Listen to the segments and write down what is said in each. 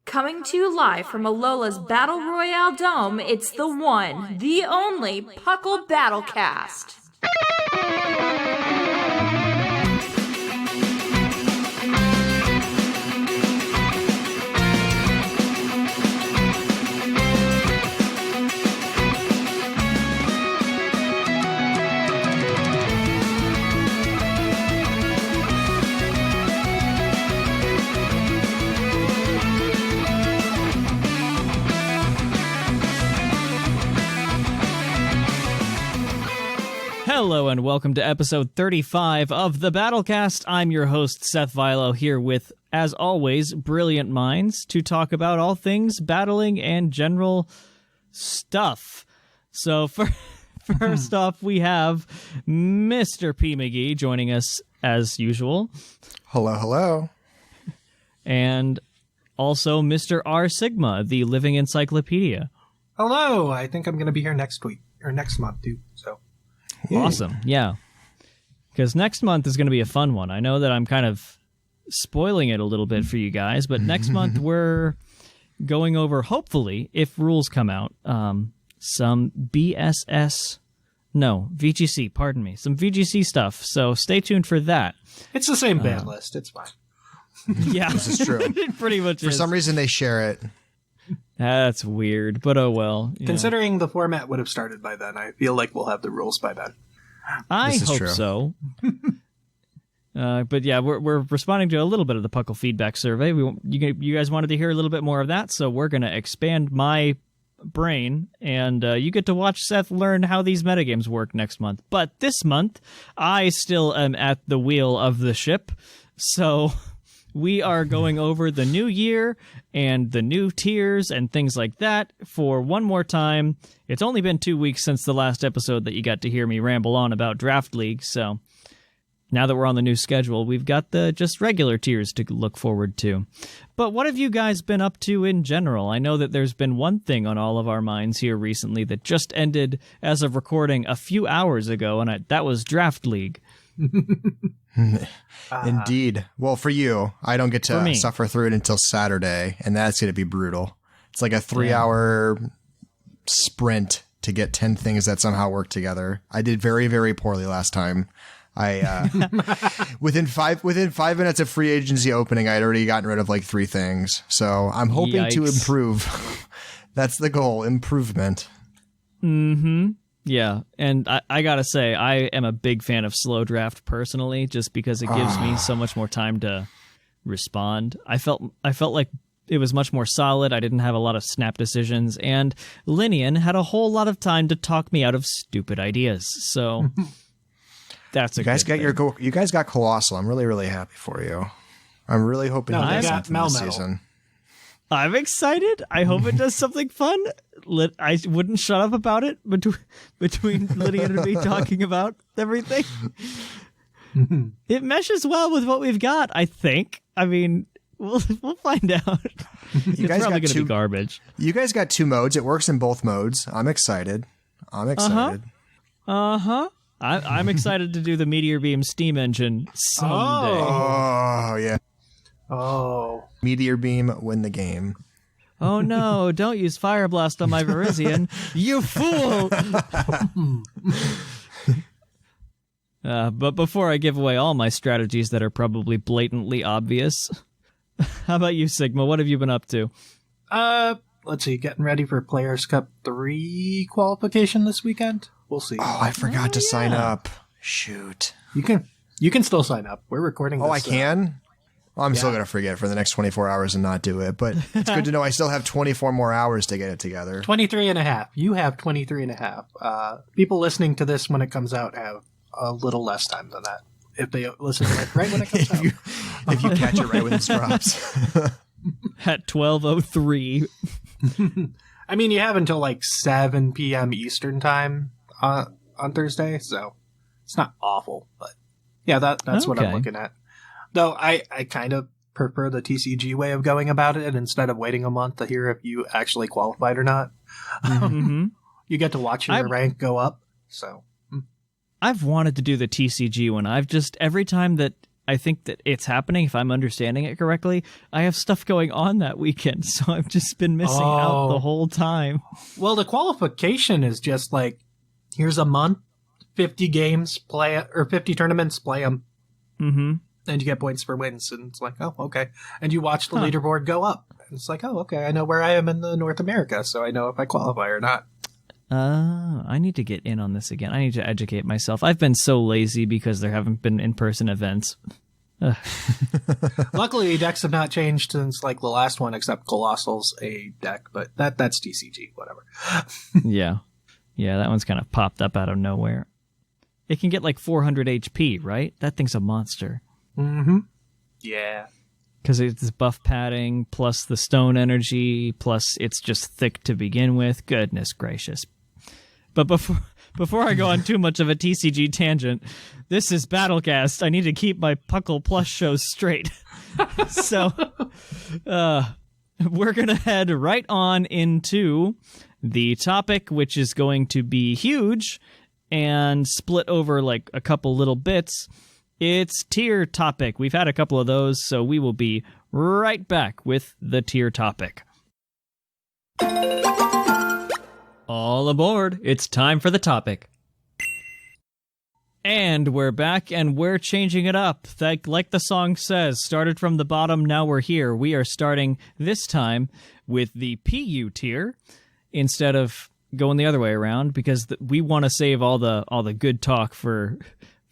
Coming to you live from Alola's Battle Royale Dome, it's the one, the only PUCL Battlecast. Hello and welcome to episode 35 of the Battlecast. I'm your host, Seth Vilo, here with, as always, brilliant minds to talk about all things battling and general stuff. So first off, we have Mr. P. McGee joining us as usual. Hello, hello. And also Mr. R. Sigma, the living encyclopedia. Hello, I think I'm going to be here next week, or next month, too, so... Awesome, yeah. Because next month is going to be a fun one. I know that I'm kind of spoiling it a little bit for you guys, but next month we're going over, hopefully, if rules come out, some VGC, pardon me, some VGC stuff. So stay tuned for that. It's the same ban list. It's fine. Yeah. This is true. It pretty much For some reason, they share it. That's weird, but oh well. Considering the format would have started by then, I feel like we'll have the rules by then. I hope true. so. But yeah, we're responding to a little bit of the PUCL feedback survey. You guys wanted to hear a little bit more of that, so we're going to expand my brain, and you get to watch Seth learn how these metagames work next month. But this month, I still am at the wheel of the ship, so... We are going over the new year and the new tiers and things like that for one more time. It's only been 2 weeks since the last episode that you got to hear me ramble on about Draft League, so now that we're on the new schedule, we've got the just regular tiers to look forward to. But what have you guys been up to in general? I know that there's been one thing on all of our minds here recently that just ended as of recording a few hours ago, and that was Draft League. Indeed. Well, for you, I don't get to suffer through it until Saturday, and that's going to be brutal. It's like a 3-hour sprint to get 10 things that somehow work together. I did very, very poorly last time. I within five minutes of free agency opening, I had already gotten rid of like 3 things. So I'm hoping to improve. That's the goal, improvement. Mm-hmm. Yeah, and I gotta say, I am a big fan of slow draft personally, just because it gives me so much more time to respond. I felt like it was much more solid. I didn't have a lot of snap decisions, and Linian had a whole lot of time to talk me out of stupid ideas. So that's a good thing. You guys got Colossal. I'm really, really happy for you. I'm really hoping you get something this season. I'm excited. I hope it does something fun. I wouldn't shut up about it between Lydia and me talking about everything. It meshes well with what we've got, I think. I mean, we'll find out. It's probably going to be garbage. You guys got 2 modes. It works in both modes. I'm excited. I'm excited to do the Meteor Beam steam engine someday. Oh, yeah. Oh. Meteor Beam, win the game. Oh no, don't use Fire Blast on my Verizian. You fool! But before I give away all my strategies that are probably blatantly obvious, how about you, Sigma? What have you been up to? Let's see, getting ready for Players' Cup 3 qualification this weekend. We'll see. Oh, I forgot to sign up. Shoot. You can still sign up. We're recording this. Oh, I can? Well, I'm still going to forget for the next 24 hours and not do it, but it's good to know I still have 24 more hours to get it together. 23 and a half. You have 23 and a half. People listening to this when it comes out have a little less time than that. If they listen to it right when it comes out. If you catch it right when it drops. At 12:03. I mean, you have until like 7 p.m. Eastern time on Thursday, so it's not awful. But yeah, that's what I'm looking at. Though I kind of prefer the TCG way of going about it instead of waiting a month to hear if you actually qualified or not. Mm-hmm. You get to watch your rank go up. So I've wanted to do the TCG one. Every time that I think that it's happening, if I'm understanding it correctly. I have stuff going on that weekend, so I've just been missing out the whole time. Well, the qualification is just like, here's a month, 50 games, play it, or 50 tournaments, play them. Mm-hmm. And you get points for wins, and it's like, oh, okay. And you watch the leaderboard go up. And it's like, oh, okay, I know where I am in the North America, so I know if I qualify or not. I need to get in on this again. I need to educate myself. I've been so lazy because there haven't been in-person events. Luckily, decks have not changed since like the last one, except Colossal's a deck, but that's TCG, whatever. Yeah, that one's kind of popped up out of nowhere. It can get like 400 HP, right? That thing's a monster. Mm-hmm. Yeah. Because it's buff padding, plus the stone energy, plus it's just thick to begin with. Goodness gracious. But before I go on too much of a TCG tangent, this is Battlecast. I need to keep my PUCL Plus shows straight. So we're going to head right on into the topic, which is going to be huge and split over like a couple little bits. It's tier topic. We've had a couple of those, so we will be right back with the tier topic. All aboard. It's time for the topic. And we're back, and we're changing it up. Like the song says, started from the bottom, now we're here. We are starting this time with the PU tier instead of going the other way around, because we want to save all the good talk for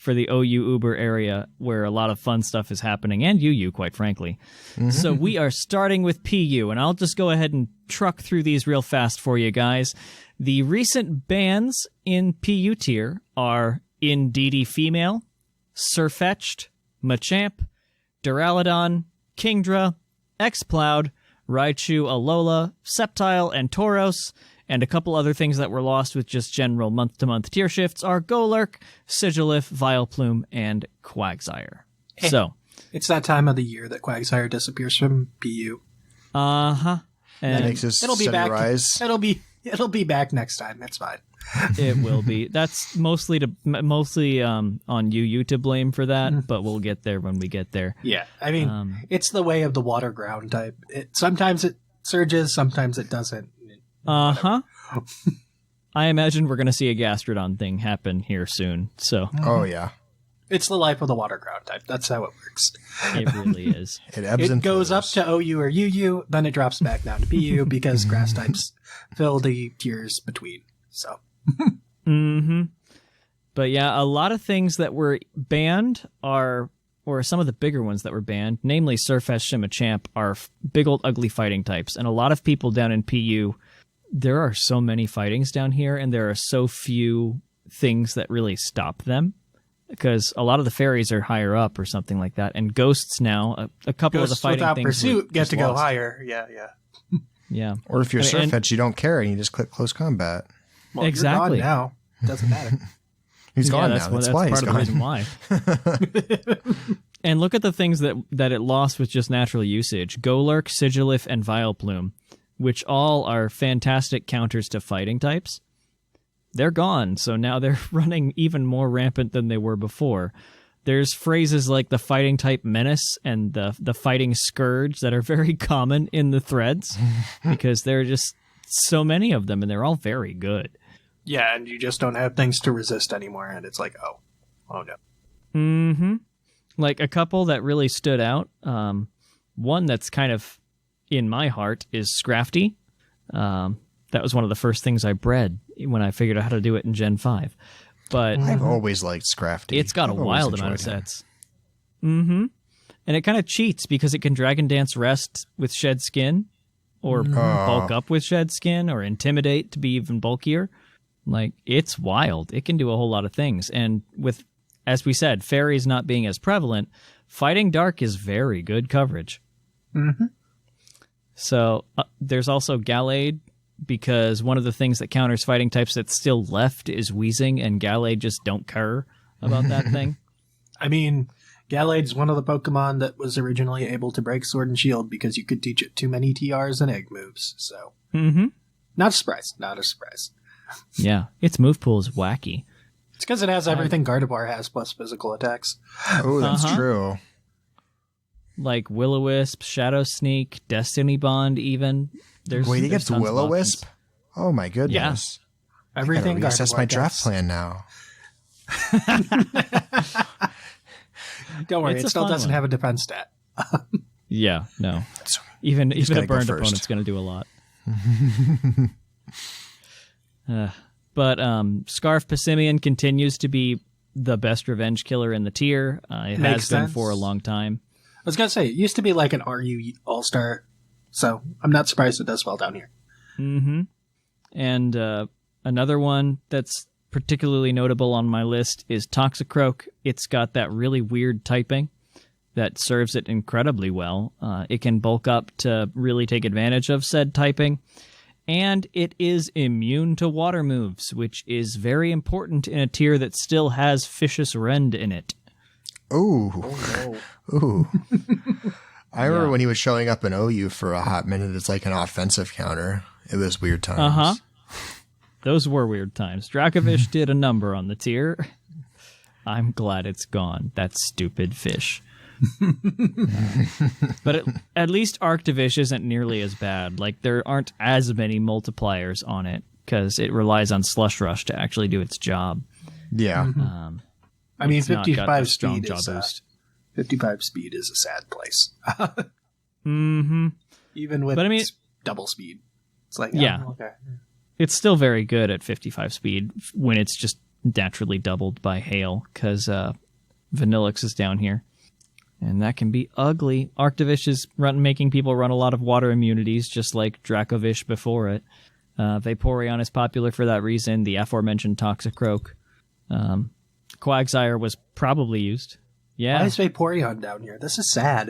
the OU Uber area where a lot of fun stuff is happening, and UU, quite frankly. Mm-hmm. So we are starting with PU, and I'll just go ahead and truck through these real fast for you guys. The recent bans in PU tier are Indeedee Female, Sirfetch'd, Machamp, Duraludon, Kingdra, Exploud, Raichu, Alola, Sceptile, and Tauros. And a couple other things that were lost with just general month-to-month tier shifts are Golurk, Sigilyph, Vileplume, and Quagsire. Hey, so it's that time of the year that Quagsire disappears from PU. Uh-huh. And that makes us it'll be back. Rise. It'll be back next time. It's fine. It will be. That's mostly on UU to blame for that, but we'll get there when we get there. Yeah, I mean, it's the way of the water ground type. Sometimes it surges, sometimes it doesn't. Uh-huh. I imagine we're going to see a Gastrodon thing happen here soon. So. Oh, yeah. It's the life of the water ground type. That's how it works. It really is. It ebbs and goes flows. up to OU or UU, then it drops back down to PU because grass types fill the tiers between. So. Mm-hmm. But yeah, a lot of things that were banned or some of the bigger ones that were banned, namely Sirfetch'd and Machamp, are big old ugly fighting types. And a lot of people down in PU, there are so many fightings down here, and there are so few things that really stop them. Because a lot of the fairies are higher up or something like that. And ghosts now, a couple Ghosts of the fighting without things pursuit get to go lost. higher. Yeah. Yeah. Or if you're Sirfetch'd, you don't care and you just click close combat. Well, exactly. You're gone now. Doesn't matter. He's gone that's now. That's why part he's of the reason why. And look at the things that it lost with just natural usage. Golurk, Sigilyph, and Vileplume, which all are fantastic counters to fighting types. They're gone, so now they're running even more rampant than they were before. There's phrases like the fighting type menace and the fighting scourge that are very common in the threads because there are just so many of them, and they're all very good. Yeah, and you just don't have things to resist anymore, and it's like, oh no. Mm-hmm. Like a couple that really stood out. One that's kind of in my heart is Scrafty. That was one of the first things I bred when I figured out how to do it in Gen 5. But I've always liked Scrafty. It's got a wild amount of him. sets. Mm-hmm. And it kind of cheats because it can Dragon Dance Rest with Shed Skin, or bulk up with Shed Skin, or Intimidate to be even bulkier. Like, it's wild. It can do a whole lot of things. And with, as we said, fairies not being as prevalent, Fighting Dark is very good coverage. Mm-hmm. So there's also Gallade, because one of the things that counters fighting types that's still left is Weezing, and Gallade just don't care about that thing. I mean, Gallade's one of the Pokemon that was originally able to break Sword and Shield because you could teach it too many TRs and egg moves. So, Mm-hmm. Not a surprise. Not a surprise. Yeah, its move pool is wacky. It's because it has everything Gardevoir has plus physical attacks. Oh, that's true. Like Will-O-Wisp, Shadow Sneak, Destiny Bond, even. Wait, he gets Will-O-Wisp? Oh my goodness. Yeah. Everything Gardevoir That's my draft plan now. Don't worry, it still doesn't have a defense stat. Yeah, no. Even a burned opponent's going to do a lot. But Scarf Passimian continues to be the best revenge killer in the tier. It has been for a long time. I was going to say, it used to be like an RU all-star, so I'm not surprised it does well down here. Mm-hmm. And another one that's particularly notable on my list is Toxicroak. It's got that really weird typing that serves it incredibly well. It can bulk up to really take advantage of said typing. And it is immune to water moves, which is very important in a tier that still has Vicious Rend in it. Ooh. Oh, no. Ooh. I remember when he was showing up in OU for a hot minute, it's like an offensive counter. It was weird times. Uh-huh. Those were weird times. Dracovish did a number on the tier. I'm glad it's gone. That stupid fish. But at least Arctovish isn't nearly as bad. Like, there aren't as many multipliers on it because it relies on Slush Rush to actually do its job. Yeah. I mean, 55 speed is a sad place. Mm-hmm. Even with double speed. It's like, okay. It's still very good at 55 speed when it's just naturally doubled by Hail because Vanillix is down here. And that can be ugly. Arctovish is making people run a lot of water immunities, just like Dracovish before it. Vaporeon is popular for that reason. The aforementioned Toxicroak. Quagsire was probably used. Yeah. Why is Vaporeon down here? This is sad.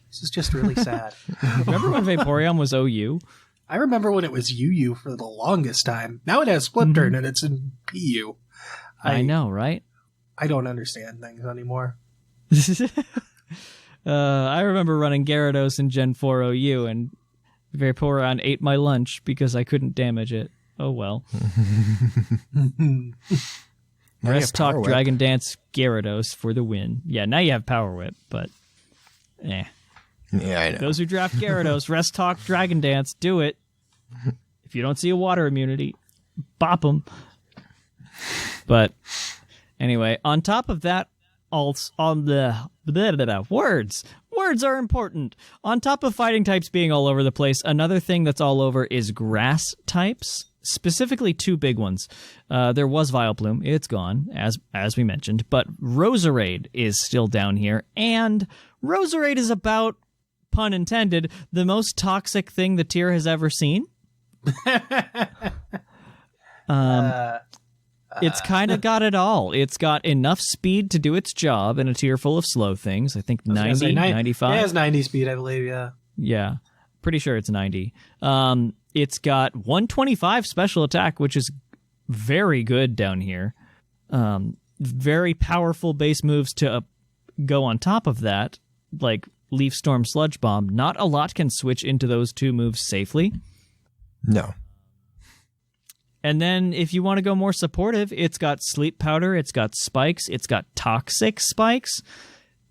This is just really sad. Remember when Vaporeon was OU? I remember when it was UU for the longest time. Now it has Split Turn and it's in PU. I know, right? I don't understand things anymore. I remember running Gyarados in Gen 4 OU, and Vaporeon ate my lunch because I couldn't damage it. Oh well. Rest Talk Dragon Dance Gyarados for the win. Yeah, now you have Power Whip, but Yeah, I know. Those who draft Gyarados, Rest Talk Dragon Dance, do it. If you don't see a water immunity, bop them. But anyway, on top of that, on the words are important. On top of fighting types being all over the place, another thing that's all over is grass types, specifically two big ones. There was Vileplume, it's gone, as we mentioned, but Roserade is still down here, and Roserade is about, pun intended, the most toxic thing the tier has ever seen. It's kind of got it all. It's got enough speed to do its job in a tier full of slow things. I think 90, 95. It has 90 speed, I believe, yeah. Yeah, pretty sure it's 90. It's got 125 special attack, which is very good down here. Very powerful base moves to go on top of that, like Leaf Storm, Sludge Bomb. Not a lot can switch into those two moves safely. No. And then if you want to go more supportive, it's got Sleep Powder, it's got Spikes, it's got Toxic Spikes.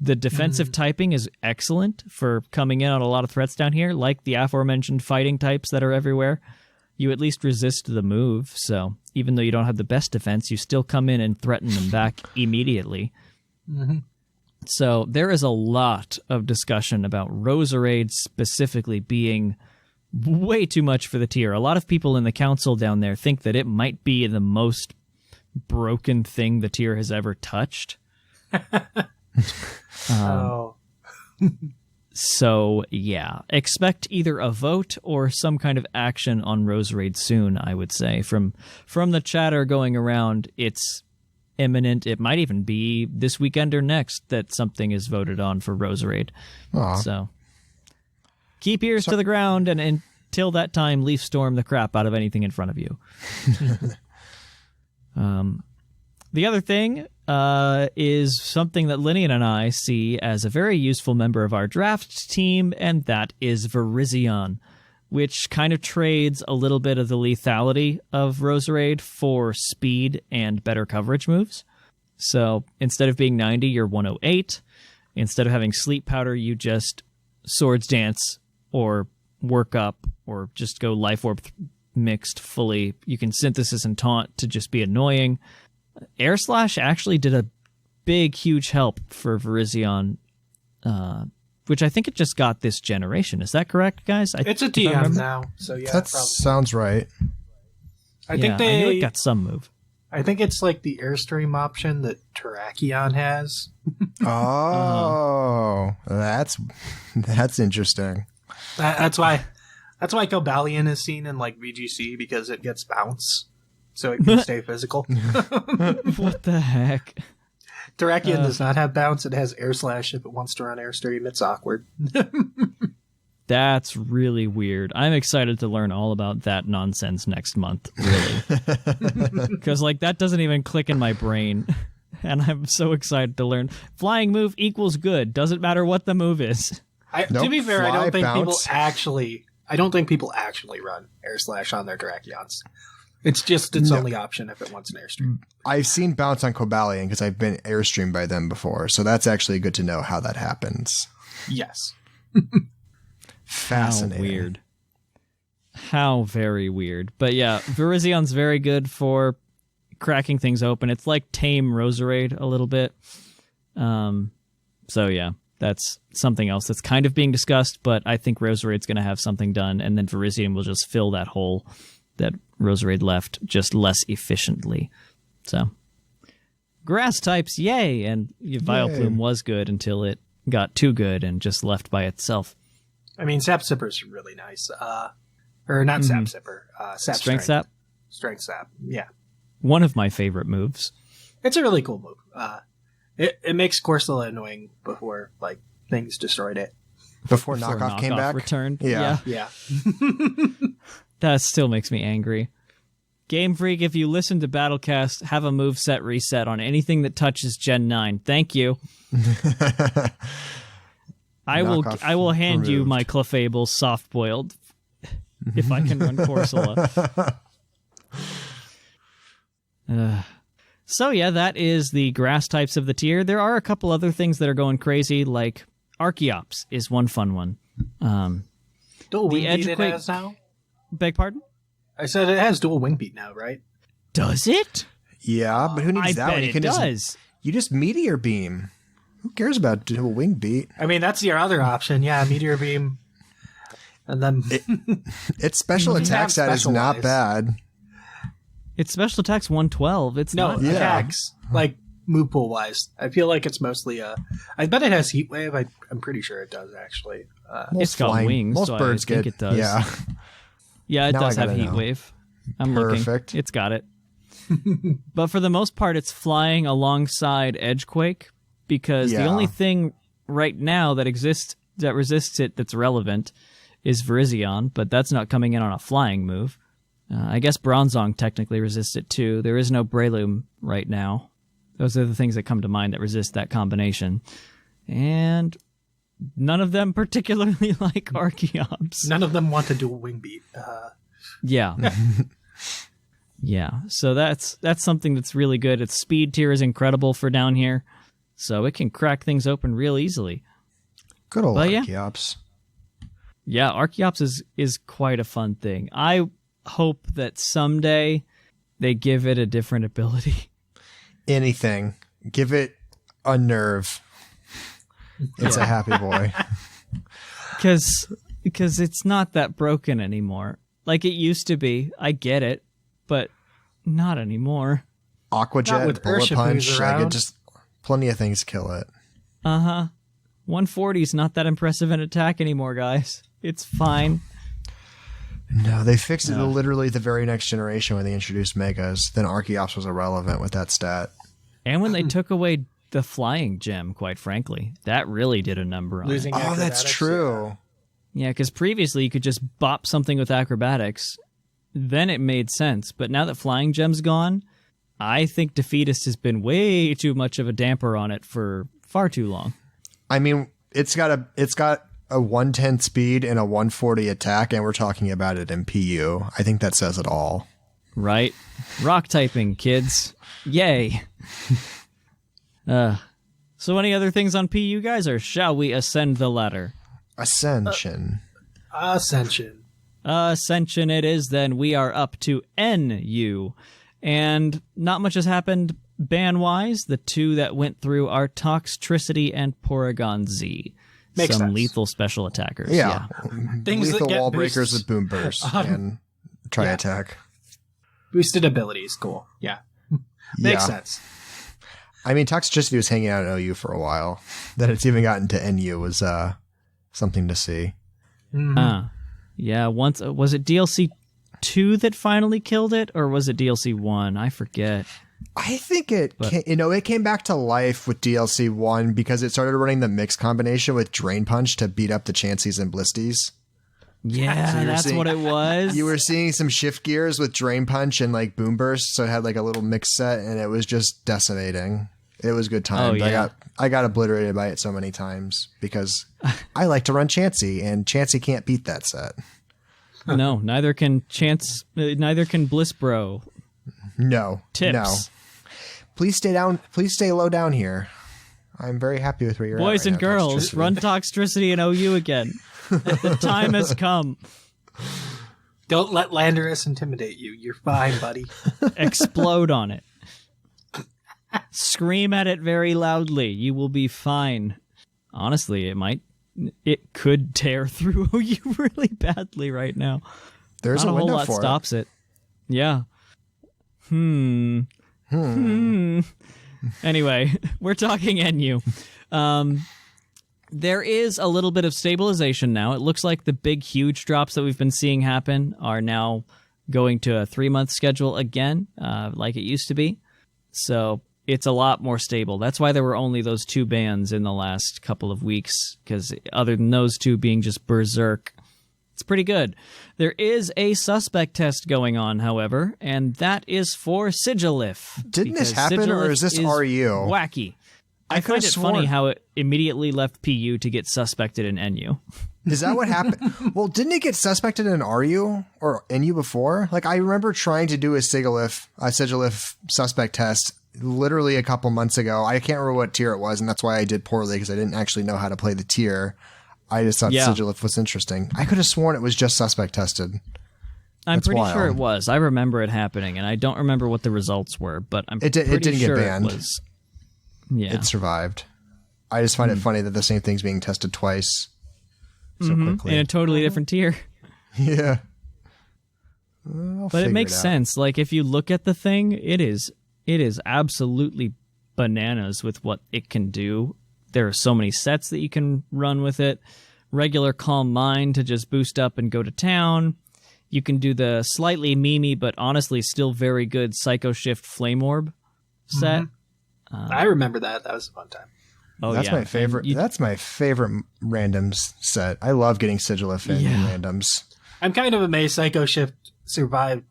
The defensive typing is excellent for coming in on a lot of threats down here, like the aforementioned fighting types that are everywhere. You at least resist the move, so even though you don't have the best defense, you still come in and threaten them back immediately. Mm-hmm. So there is a lot of discussion about Roserade specifically being way too much for the tier. A lot of people in the council down there think that it might be the most broken thing the tier has ever touched. So, yeah. Expect either a vote or some kind of action on Roserade soon, I would say. From the chatter going around, it's imminent. It might even be this weekend or next that something is voted on for Roserade. So keep ears to the ground, and until that time, Leaf Storm the crap out of anything in front of you. The other thing is something that Linian and I see as a very useful member of our draft team, and that is Virizion. which kind of trades a little bit of the lethality of Roserade for speed and better coverage moves. So instead of being 90, you're 108. Instead of having Sleep Powder, you just Swords Dance or Work Up or just go Life Orb mixed fully. You can Synthesis and Taunt to just be annoying. Air Slash actually did a big, huge help for Virizion, which I think it just got this generation. Is that correct, guys? It's a TM now, so yeah. That sounds right. I think I knew it got some move. I think it's like the Airstream option that Terrakion has. Oh, that's interesting. That's why Cobalion is seen in like VGC, because it gets bounce, so it can stay physical. What the heck? Terrakion does not have bounce. It has Air Slash if it wants to run Airstream. It's awkward. That's really weird. I'm excited to learn all about that nonsense next month, really. Because, like, that doesn't even click in my brain. And I'm so excited to learn. Flying move equals good. Doesn't matter what the move is. To be fair, I don't think people actually run Air Slash on their Terrakions. It's just its only option if it wants an Airstream. I've seen bounce on Cobalion because I've been Airstreamed by them before. So that's actually good to know how that happens. Yes. Fascinating. How weird. How very weird. But yeah, Virizion's very good for cracking things open. It's like tame Roserade a little bit. So yeah, that's something else that's kind of being discussed, but I think Roserade's going to have something done, and then Virizion will just fill that hole that Roserade left just less efficiently. So, grass types, yay! And Vileplume was good until it got too good and just left by itself. I mean, Sap Sipper's really nice. Or not Sap Sipper. Sap Strength Sap? Strength Sap, yeah. One of my favorite moves. It's a really cool move. It makes Corsola annoying before, like, things destroyed it. Before Knockoff came back? Returned. Yeah. That still makes me angry. Game Freak, if you listen to Battlecast, have a moveset reset on anything that touches Gen 9. Thank you. I will hand you my Clefable soft-boiled if I can run Corsola. So yeah, that is the grass types of the tier. There are a couple other things that are going crazy, like Archeops is one fun one. Dual wing beat it has now? Beg pardon? I said it has dual wing beat now, right? Does it? Yeah, but who needs that bet one? it does. You just Meteor Beam. Who cares about dual wing beat? I mean, that's your other option. Yeah, Meteor Beam. And then its special attack stat is not bad. Its special attack's 112. It's not attacks. Like, move pool wise. I feel like it's mostly I bet it has Heat Wave. I'm pretty sure it does, actually. It's got wings, most so birds I think it does. Yeah. Yeah, it does have Heat Wave. I'm Perfect. looking. It's got it. But for the most part, it's flying alongside Edgequake, because the only thing right now that exists that resists it that's relevant is Virizion, but that's not coming in on a flying move. I guess Bronzong technically resists it too. There is no Breloom right now. Those are the things that come to mind that resist that combination. And none of them particularly like Archeops. None of them want to do a wing beat. Yeah. Yeah. So that's something that's really good. Its speed tier is incredible for down here. So it can crack things open real easily. Good old Archeops. Yeah, Archeops is quite a fun thing. I hope that someday they give it a different ability. Anything. Give it a nerve. It's a happy boy. Because it's not that broken anymore. Like it used to be. I get it, but not anymore. Aqua Jet, Bullet Punch, I could just plenty of things kill it. 140 is not that impressive an attack anymore, guys. It's fine. No, they fixed it to literally the very next generation when they introduced Megas. Then Archeops was irrelevant with that stat. And when they took away the flying gem, quite frankly, that really did a number on it. Oh, that's true. Yeah, because previously you could just bop something with acrobatics. Then it made sense. But now that flying gem's gone, I think Defeatist has been way too much of a damper on it for far too long. I mean, it's got a 110 speed and a 140 attack, and we're talking about it in PU. I think that says it all. Right? Rock typing, kids. Yay. So any other things on PU, guys, or shall we ascend the ladder? Ascension it is then. We are up to NU. And not much has happened ban-wise. The two that went through are Toxtricity and Porygon Z. Makes Some sense. lethal special attackers. Yeah. Things lethal that get wall breakers with boosts. boom burst and tri-attack. Boosted abilities, cool. Yeah. Makes sense. I mean, Toxtricity was hanging out at OU for a while. That it's even gotten to NU was something to see. Yeah, once was it DLC 2 that finally killed it, or was it DLC 1? I forget. I think it came back to life with DLC 1 because it started running the mix combination with Drain Punch to beat up the Chanseys and Blisties. Yeah, So that's what it was. You were seeing some shift gears with Drain Punch and like Boom Burst, so it had like a little mix set, and it was just decimating. It was good times. Oh, yeah. I got obliterated by it so many times because I like to run Chansey, and Chansey can't beat that set. No, neither can Bliss Bro. No. Tips. No. Please stay down. Please stay low down here. I'm very happy with where you're Boys at. and right now, girls, Toxtricity. run Toxtricity and OU again. The time has come. Don't let Landorus intimidate you. You're fine, buddy. Explode on it. Scream at it very loudly. You will be fine. Honestly, it could tear through OU really badly right now. There's Not a a whole window lot for stops it. Yeah. Anyway, we're talking NU. There is a little bit of stabilization now. It looks like the big, huge drops that we've been seeing happen are now going to a 3-month schedule again, like it used to be. So it's a lot more stable. That's why there were only those 2 bans in the last couple of weeks, because other than those 2 being just berserk, it's pretty good. There is a suspect test going on, however, and that is for Sigilif. Didn't this because happen, or Sigilif is this RU? Wacky. I find it funny how it immediately left PU to get suspected in NU. Is that what happened? Well, didn't it get suspected in RU or NU before? Like, I remember trying to do a Sigilif suspect test literally a couple months ago. I can't remember what tier it was, and that's why I did poorly, because I didn't actually know how to play the tier. I just thought Sigilif was interesting. I could have sworn it was just suspect tested. I'm pretty sure it was. I remember it happening, and I don't remember what the results were, but it didn't get banned. It was. Yeah. It survived. I just find it funny that the same thing's being tested twice so quickly. In a totally different tier. Yeah. But it makes sense. Like, if you look at the thing, it is absolutely bananas with what it can do. There are so many sets that you can run with it. Regular Calm Mind to just boost up and go to town. You can do the slightly memey, but honestly still very good Psycho Shift Flame Orb set. I remember that. That was a fun time. Oh, that's my favorite. That's my favorite randoms set. I love getting Sigilif in randoms. I'm kind of amazed Psycho Shift survived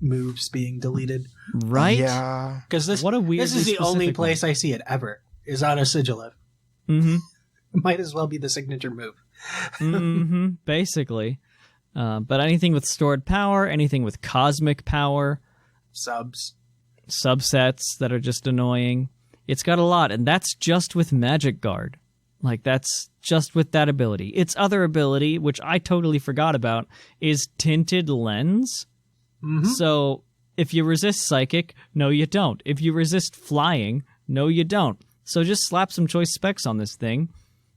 moves being deleted. Right? Yeah. Because this is the only place I see it ever, is on a Sigilif. Mm-hmm. It might as well be the signature move. Basically. But anything with stored power, anything with cosmic power. Subsets that are just annoying. It's got a lot, and that's just with Magic Guard. Like, that's just with that ability. Its other ability, which I totally forgot about, is Tinted Lens. So, if you resist Psychic, no you don't. If you resist Flying, no you don't. So just slap some choice specs on this thing,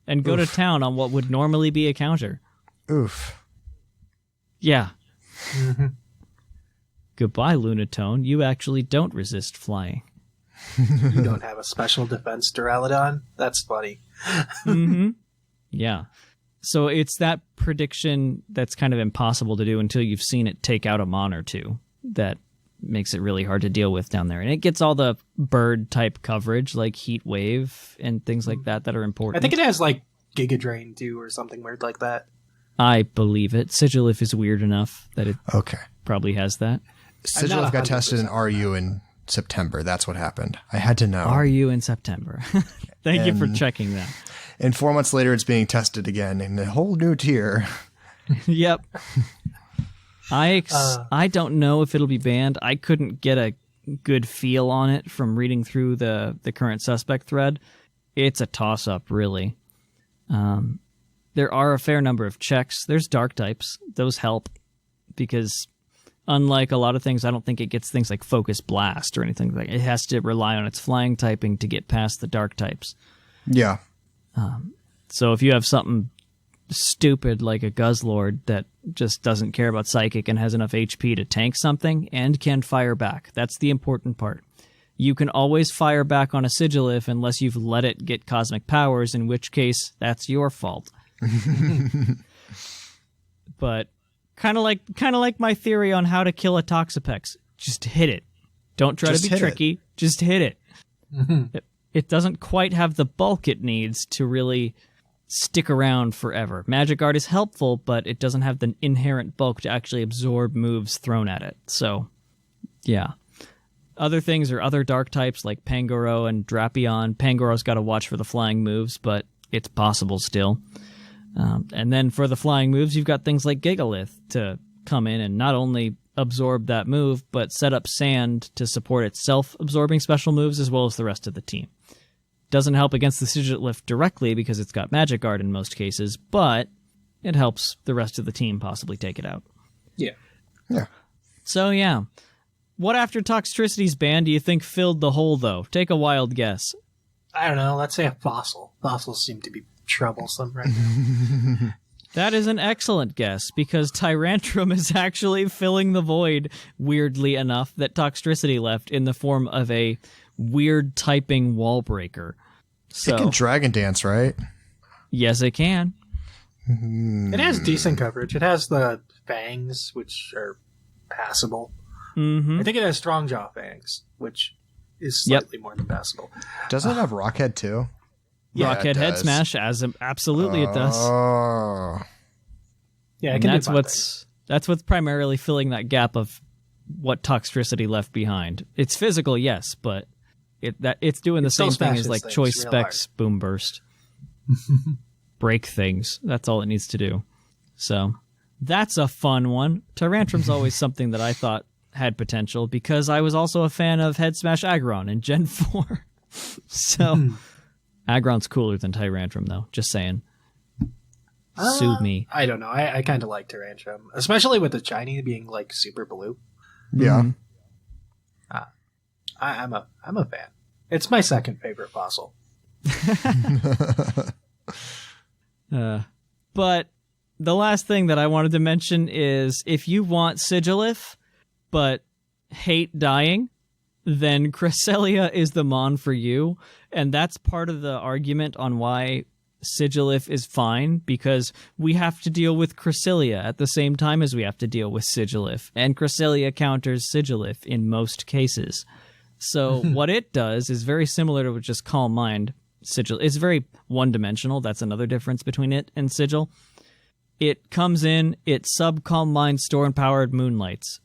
and go to town on what would normally be a counter. Oof. Yeah. Goodbye, Lunatone. You actually don't resist flying. You don't have a special defense Duraludon? That's funny. Yeah. So it's that prediction that's kind of impossible to do until you've seen it take out a Mon or two. That makes it really hard to deal with down there. And it gets all the bird-type coverage, like Heat Wave and things like that are important. I think it has, like, Giga Drain, too, or something weird like that. I believe it. Sigilif is weird enough that it probably has that. Sigilif got tested in RU and September. That's what happened. I had to know. Are you in September? Thank you for checking that. And 4 months later, it's being tested again in a whole new tier. Yep. I don't know if it'll be banned. I couldn't get a good feel on it from reading through the current suspect thread. It's a toss-up, really. There are a fair number of checks. There's dark types. Those help because unlike a lot of things, I don't think it gets things like Focus Blast or anything like that. It has to rely on its flying typing to get past the dark types. Yeah. So if you have something stupid like a Guzzlord that just doesn't care about Psychic and has enough HP to tank something and can fire back, that's the important part. You can always fire back on a Sigilif unless you've let it get cosmic powers, in which case that's your fault. But kind of like my theory on how to kill a Toxapex. Just hit it. Don't try to be tricky. Just hit it. It doesn't quite have the bulk it needs to really stick around forever. Magic Art is helpful, but it doesn't have the inherent bulk to actually absorb moves thrown at it. So, yeah. Other things are other dark types like Pangoro and Drapion. Pangoro's got to watch for the flying moves, but it's possible still. And then for the flying moves, you've got things like Gigalith to come in and not only absorb that move, but set up Sand to support its self-absorbing special moves as well as the rest of the team. Doesn't help against the Sigilif directly because it's got Magic Guard in most cases, but it helps the rest of the team possibly take it out. Yeah. Yeah. So, yeah. What after Toxtricity's ban do you think filled the hole, though? Take a wild guess. I don't know. Let's say a fossil. Fossils seem to be troublesome right now. That is an excellent guess, because Tyrantrum is actually filling the void, weirdly enough, that Toxtricity left in the form of a weird typing wall breaker. So, it can Dragon Dance, right? Yes, it can. It has decent coverage. It has the fangs, which are passable. Mm-hmm. I think it has strong jaw fangs, which is slightly more than passable. Doesn't it have Rockhead too? Yeah, Rockhead Head Smash, absolutely it does. Oh. Yeah, and that's what's primarily filling that gap of what Toxtricity left behind. It's physical, yes, but it's doing the same thing as like Choice Specs Boom Burst. Break things. That's all it needs to do. So that's a fun one. Tyrantrum's always something that I thought had potential because I was also a fan of Head Smash Aggron in Gen 4. So Aggron's cooler than Tyrantrum, though. Just saying. Sue me. I don't know. I kind of like Tyrantrum, especially with the shiny being like super blue. Yeah. I'm a fan. It's my second favorite fossil. But the last thing that I wanted to mention is if you want Sigilif, but hate dying, then Cresselia is the mon for you. And that's part of the argument on why Sigilif is fine, because we have to deal with Cresselia at the same time as we have to deal with Sigilif. And Cresselia counters Sigilif in most cases. So what it does is very similar to just Calm Mind. Sigil. It's very one-dimensional. That's another difference between it and Sigil. It comes in, it sub-Calm Mind Store and Powered Moonlights.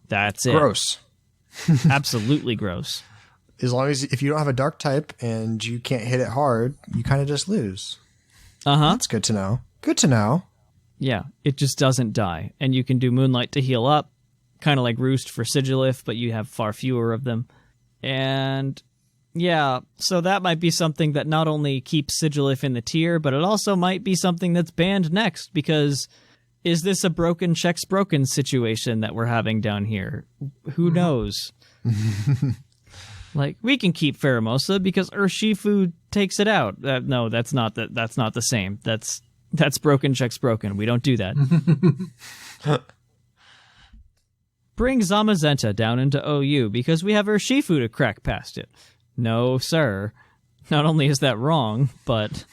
That's it. Gross. Absolutely gross. As long as if you don't have a dark type and you can't hit it hard, you kind of just lose. Uh-huh. That's good to know. Good to know. Yeah, it just doesn't die. And you can do Moonlight to heal up, kind of like Roost for Sigilif, but you have far fewer of them. And yeah, so that might be something that not only keeps Sigilif in the tier, but it also might be something that's banned next, because is this a broken checks broken situation that we're having down here? Who knows? Like, we can keep Pheromosa because Urshifu takes it out. No, that's not the same. That's broken checks broken. We don't do that. Bring Zamazenta down into OU because we have Urshifu to crack past it. No, sir. Not only is that wrong, but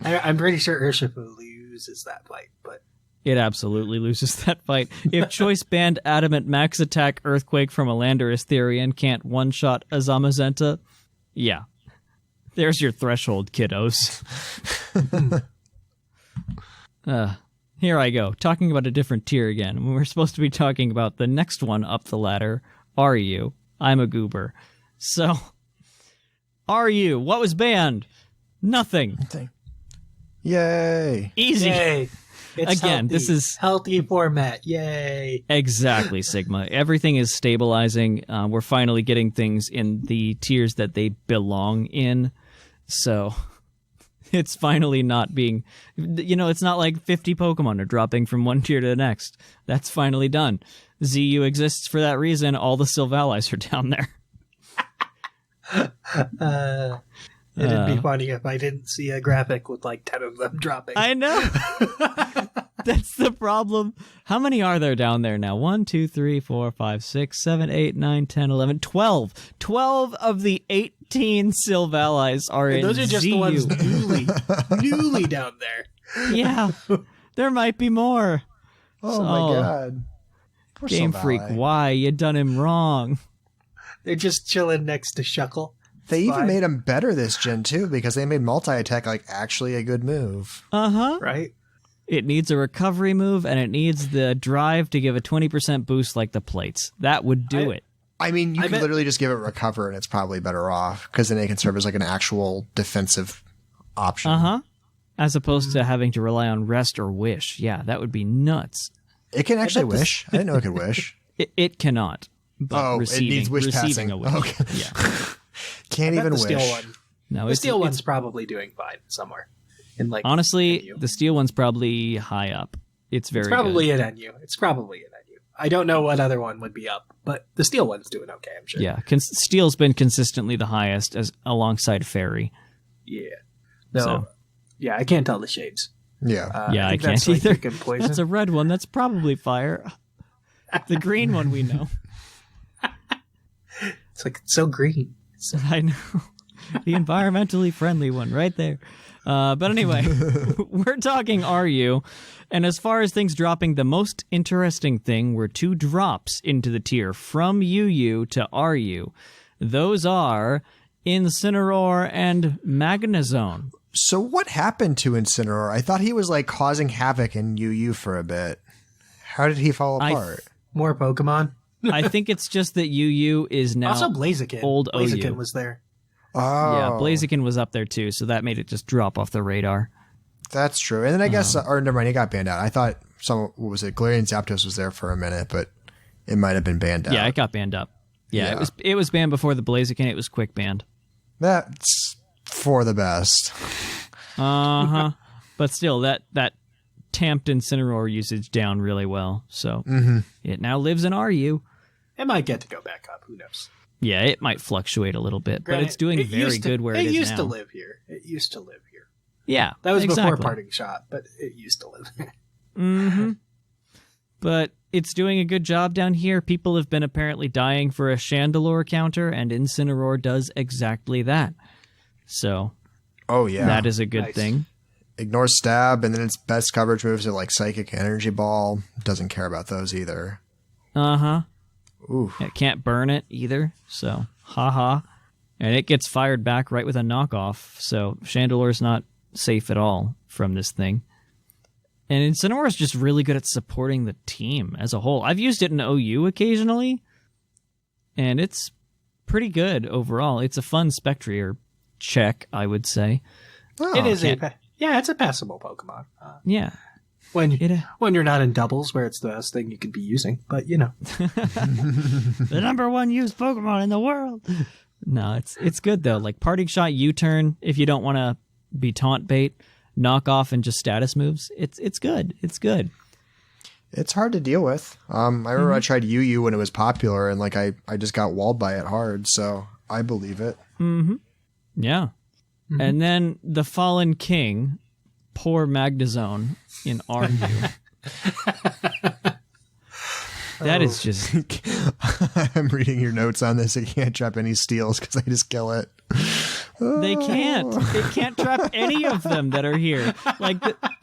I'm pretty sure Urshifu loses that fight, but it absolutely loses that fight. If Choice banned Adamant Max Attack Earthquake from a Landorus Therian can't one-shot a Zamazenta, yeah. There's your threshold, kiddos. Here I go, talking about a different tier again. When we're supposed to be talking about the next one up the ladder, RU. I'm a goober. So, RU, what was banned? Nothing. Yay. Easy. Yay. It's Again, healthy. this is... healthy format. Yay. Exactly, Sigma. Everything is stabilizing. We're finally getting things in the tiers that they belong in. So... it's finally not being, it's not like 50 Pokemon are dropping from one tier to the next. That's finally done. ZU exists for that reason. All the Sylvalis are down there. It'd be funny if I didn't see a graphic with like 10 of them dropping. I know. That's the problem. How many are there down there now? 1, 2, 3, 4, 5, 6, 7, 8, 9, 10, 11, 12. 12 of the 18 Sylvalis are in Those are just ZU. the ones newly down there. Yeah. There might be more. Oh my god. Poor Game Sylvali. Freak, why? You done him wrong. They're just chilling next to Shuckle. They even Fine. made him better this gen too, because they made multi-attack like actually a good move. Uh-huh. Right? It needs a recovery move, and it needs the drive to give a 20% boost like the plates. That would do it. I mean, you I could bet- literally just give it recover and it's probably better off, because then it can serve as like an actual defensive option. Uh-huh. As opposed to having to rely on rest or wish. Yeah, that would be nuts. It can actually wish. I didn't know it could wish. It cannot. But it needs wish receiving passing. a wish. Okay. Yeah. Can't even the wish. steel one. No, The it's, steel it's- one's probably doing fine somewhere. In like honestly, NU. the steel one's probably high up. It's very It's probably good. an NU. It's probably an NU. I don't know what other one would be up, but the steel one's doing okay, I'm sure. Yeah, steel's been consistently the highest as alongside fairy. Yeah. No. So. Yeah, I can't tell the shades. Yeah. Yeah, I think can't that's, like, either. freaking poison. That's a red one. That's probably fire. The green one we know. It's like it's so green. I know. The environmentally friendly one right there. But anyway, we're talking RU. And as far as things dropping, the most interesting thing were 2 drops into the tier from UU to RU. Those are Incineroar and Magnezone. So what happened to Incineroar? I thought he was like causing havoc in UU for a bit. How did he fall apart? More Pokemon. I think it's just that UU is now Also Blaziken. old Blaziken OU. was there. Oh, Yeah, Blaziken was up there too, so that made it just drop off the radar. that's true. And then I guess, or never mind, he got banned out. I thought what was it? Galarian Zapdos was there for a minute, but it might have been banned out. Yeah, it got banned up. Yeah, Yeah. it was banned before the Blaziken. It was quick banned. That's for the best. Uh-huh. But still, that tamped Incineroar usage down really well. So it now lives in RU. It might get to go back up. Who knows? Yeah, it might fluctuate a little bit, but Granted, it's doing very used to- good where it is It used now. to live here. It used to live here. Yeah, That was exactly. before Parting Shot, but it used to live here. Mm-hmm. But it's doing a good job down here. People have been apparently dying for a Chandelure counter, and Incineroar does exactly that. So Oh, yeah. that is a good Nice. thing. Ignore stab, and then its best coverage moves are like Psychic Energy Ball. Doesn't care about those either. Uh-huh. Ooh. It can't burn it either, so haha. And it gets fired back right with a knockoff, so Chandelure's not safe at all from this thing. And Incineroar's just really good at supporting the team as a whole. I've used it in OU occasionally, and it's pretty good overall. It's a fun Spectrier check, I would say. Oh, It is it's a passable Pokemon. Yeah. When It, when you're not in doubles, where it's the best thing you could be using. But you know, the number 1 used Pokemon in the world. No, it's good though. Like Parting Shot, U-turn if you don't want to be taunt bait, knock off and just status moves. It's good. It's good. It's hard to deal with. I remember I tried UU when it was popular, and like I just got walled by it hard, so I believe it. Yeah. And then the Fallen King, poor Magnezone in RU. That is just I'm reading your notes on this. It can't drop any steals because I just kill it. they can't. It can't trap any of them that are here. Like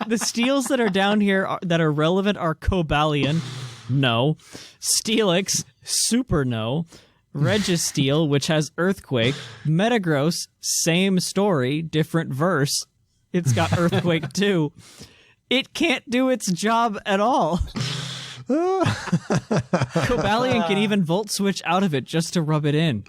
the steals that are down here that are relevant are Cobalion, no. Steelix, super no. Registeel, which has Earthquake. Metagross, same story, different verse. It's got Earthquake too. it can't do its job at all. Cobalion can even volt switch out of it just to rub it in.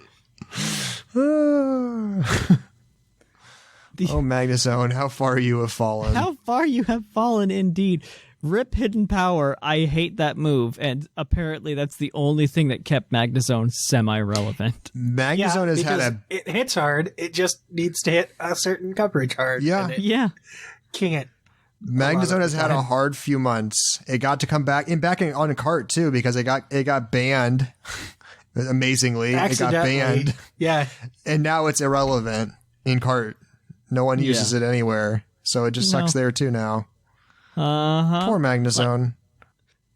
Oh, Magnezone, how far you have fallen. How far you have fallen, indeed. Rip Hidden Power, I hate that move, and apparently that's the only thing that kept Magnezone semi-relevant. Magnezone has had It hits hard, it just needs to hit a certain coverage hard. Yeah. Yeah. Can't. Magnezone has had a hard few months. It got to come back on cart, too, because it got banned. Amazingly, it got banned. Yeah. And now it's irrelevant in cart. No one uses it anywhere, so it just sucks there too now. Poor Magnezone.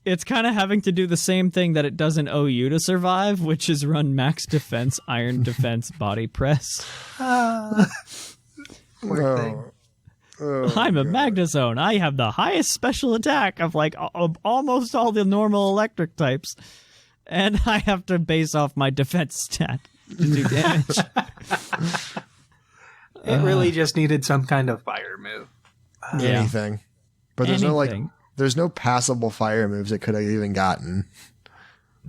It's kind of having to do the same thing that it doesn't owe you to survive, which is run max defense, iron defense, body press. Poor thing. I'm a Magnezone. I have the highest special attack of almost all the normal electric types, and I have to base off my defense stat to do damage. It really just needed some kind of fire move. Anything. But there's no passable fire moves it could have even gotten.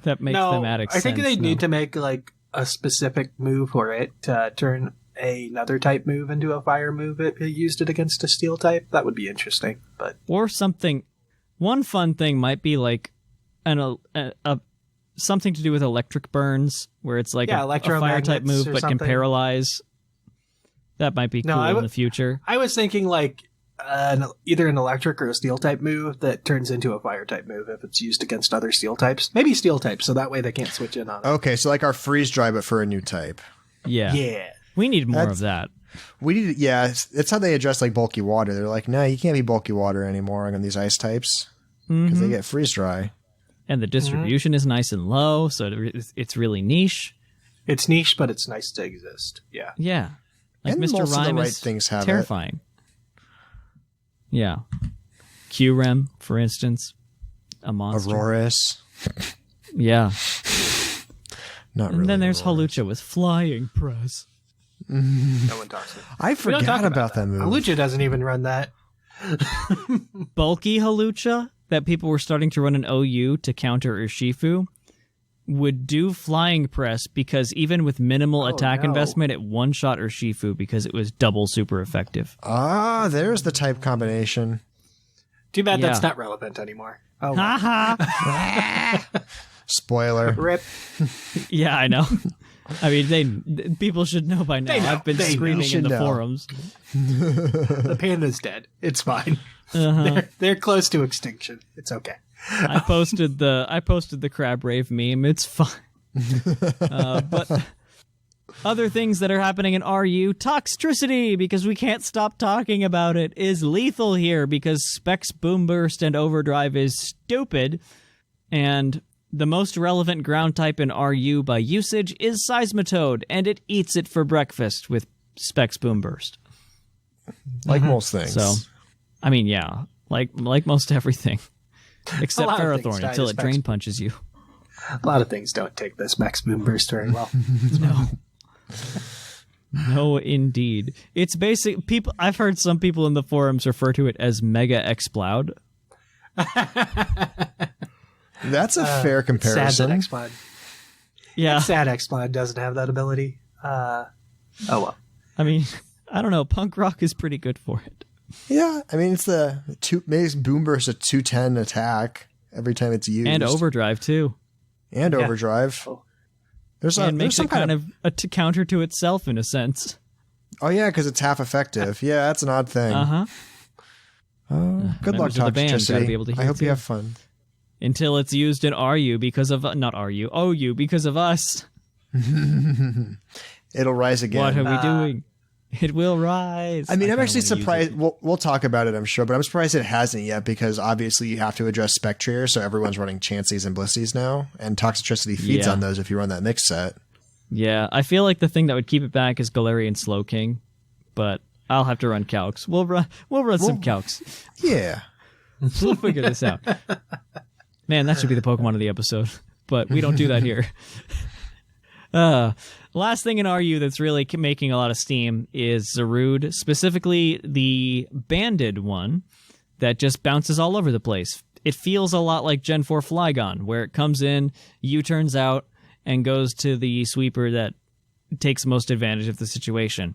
That makes thematic sense. I think they'd need to make like a specific move for it to turn another type move into a fire move if it used it against a steel type. That would be interesting. Or something. One fun thing might be like something to do with electric burns, where it's like a fire type move but can paralyze. That might be cool in the future. I was thinking like either an electric or a steel type move that turns into a fire type move if it's used against other steel types. Maybe steel types, so that way they can't switch in on it. Okay, so like our freeze dry, but for a new type. Yeah. Yeah. We need more of that. It's how they address like bulky water. They're like, no, you can't be bulky water anymore on these ice types because they get freeze dry. And the distribution is nice and low, so it's really niche. It's niche, but it's nice to exist. Yeah. Yeah. Like and Mr. most Rhyme of the right is things have terrifying. Yeah. QREM, for instance. A monster. Aurorus. Yeah. Not really. And then there's Hawlucha with flying press. No one talks about it. I forgot about that move. Hawlucha doesn't even run that. Bulky Hawlucha that people were starting to run an OU to counter Urshifu would do flying press because even with minimal attack investment, it one-shot Urshifu because it was double super effective. Ah, there's the type combination. Too bad that's not relevant anymore. Oh, Haha. Spoiler. Rip. Yeah, I know. I mean, people should know by now. I've been screaming in the forums. The panda's dead. It's fine. They're close to extinction. It's okay. I posted the crab rave meme. It's fine. But other things that are happening in RU, Toxtricity, because we can't stop talking about it, is lethal here because Specs Boomburst and Overdrive is stupid. And the most relevant ground type in RU by usage is Seismitoad, and it eats it for breakfast with Specs Boomburst. Like most things. So, I mean, yeah, like most everything. Except Ferrothorn until it drain punches you. A lot of things don't take this Max Boomburst very well. No. No, indeed. It's basic. People. I've heard some people in the forums refer to it as Mega Exploud. That's a fair comparison. Sad that Exploud. Yeah. It's sad Exploud doesn't have that ability. Oh well. I mean, I don't know. Punk Rock is pretty good for it. Yeah, I mean, it's makes Boomburst a 210 attack every time it's used. And Overdrive, too. And Overdrive. Oh. There's some kind of a counter to itself, in a sense. Oh, yeah, because it's half effective. Yeah, that's an odd thing. Uh-huh. Good luck, Toxtricity. I hope you have fun. Until it's used in RU because of... Not RU, OU because of us. It'll rise again. What are we doing? It will rise. I mean, I'm actually surprised. We'll talk about it, I'm sure, but I'm surprised it hasn't yet because obviously you have to address Spectrier, so everyone's running Chanseys and Blissies now, and Toxtricity feeds on those if you run that mix set. Yeah, I feel like the thing that would keep it back is Galarian Slowking, but I'll have to run Calcs. We'll run some Calcs. Yeah. We'll figure this out. Man, that should be the Pokemon of the episode, but we don't do that here. Last thing in RU that's really making a lot of steam is Zarude, specifically the banded one that just bounces all over the place. It feels a lot like Gen 4 Flygon, where it comes in, U-turns out, and goes to the sweeper that takes most advantage of the situation.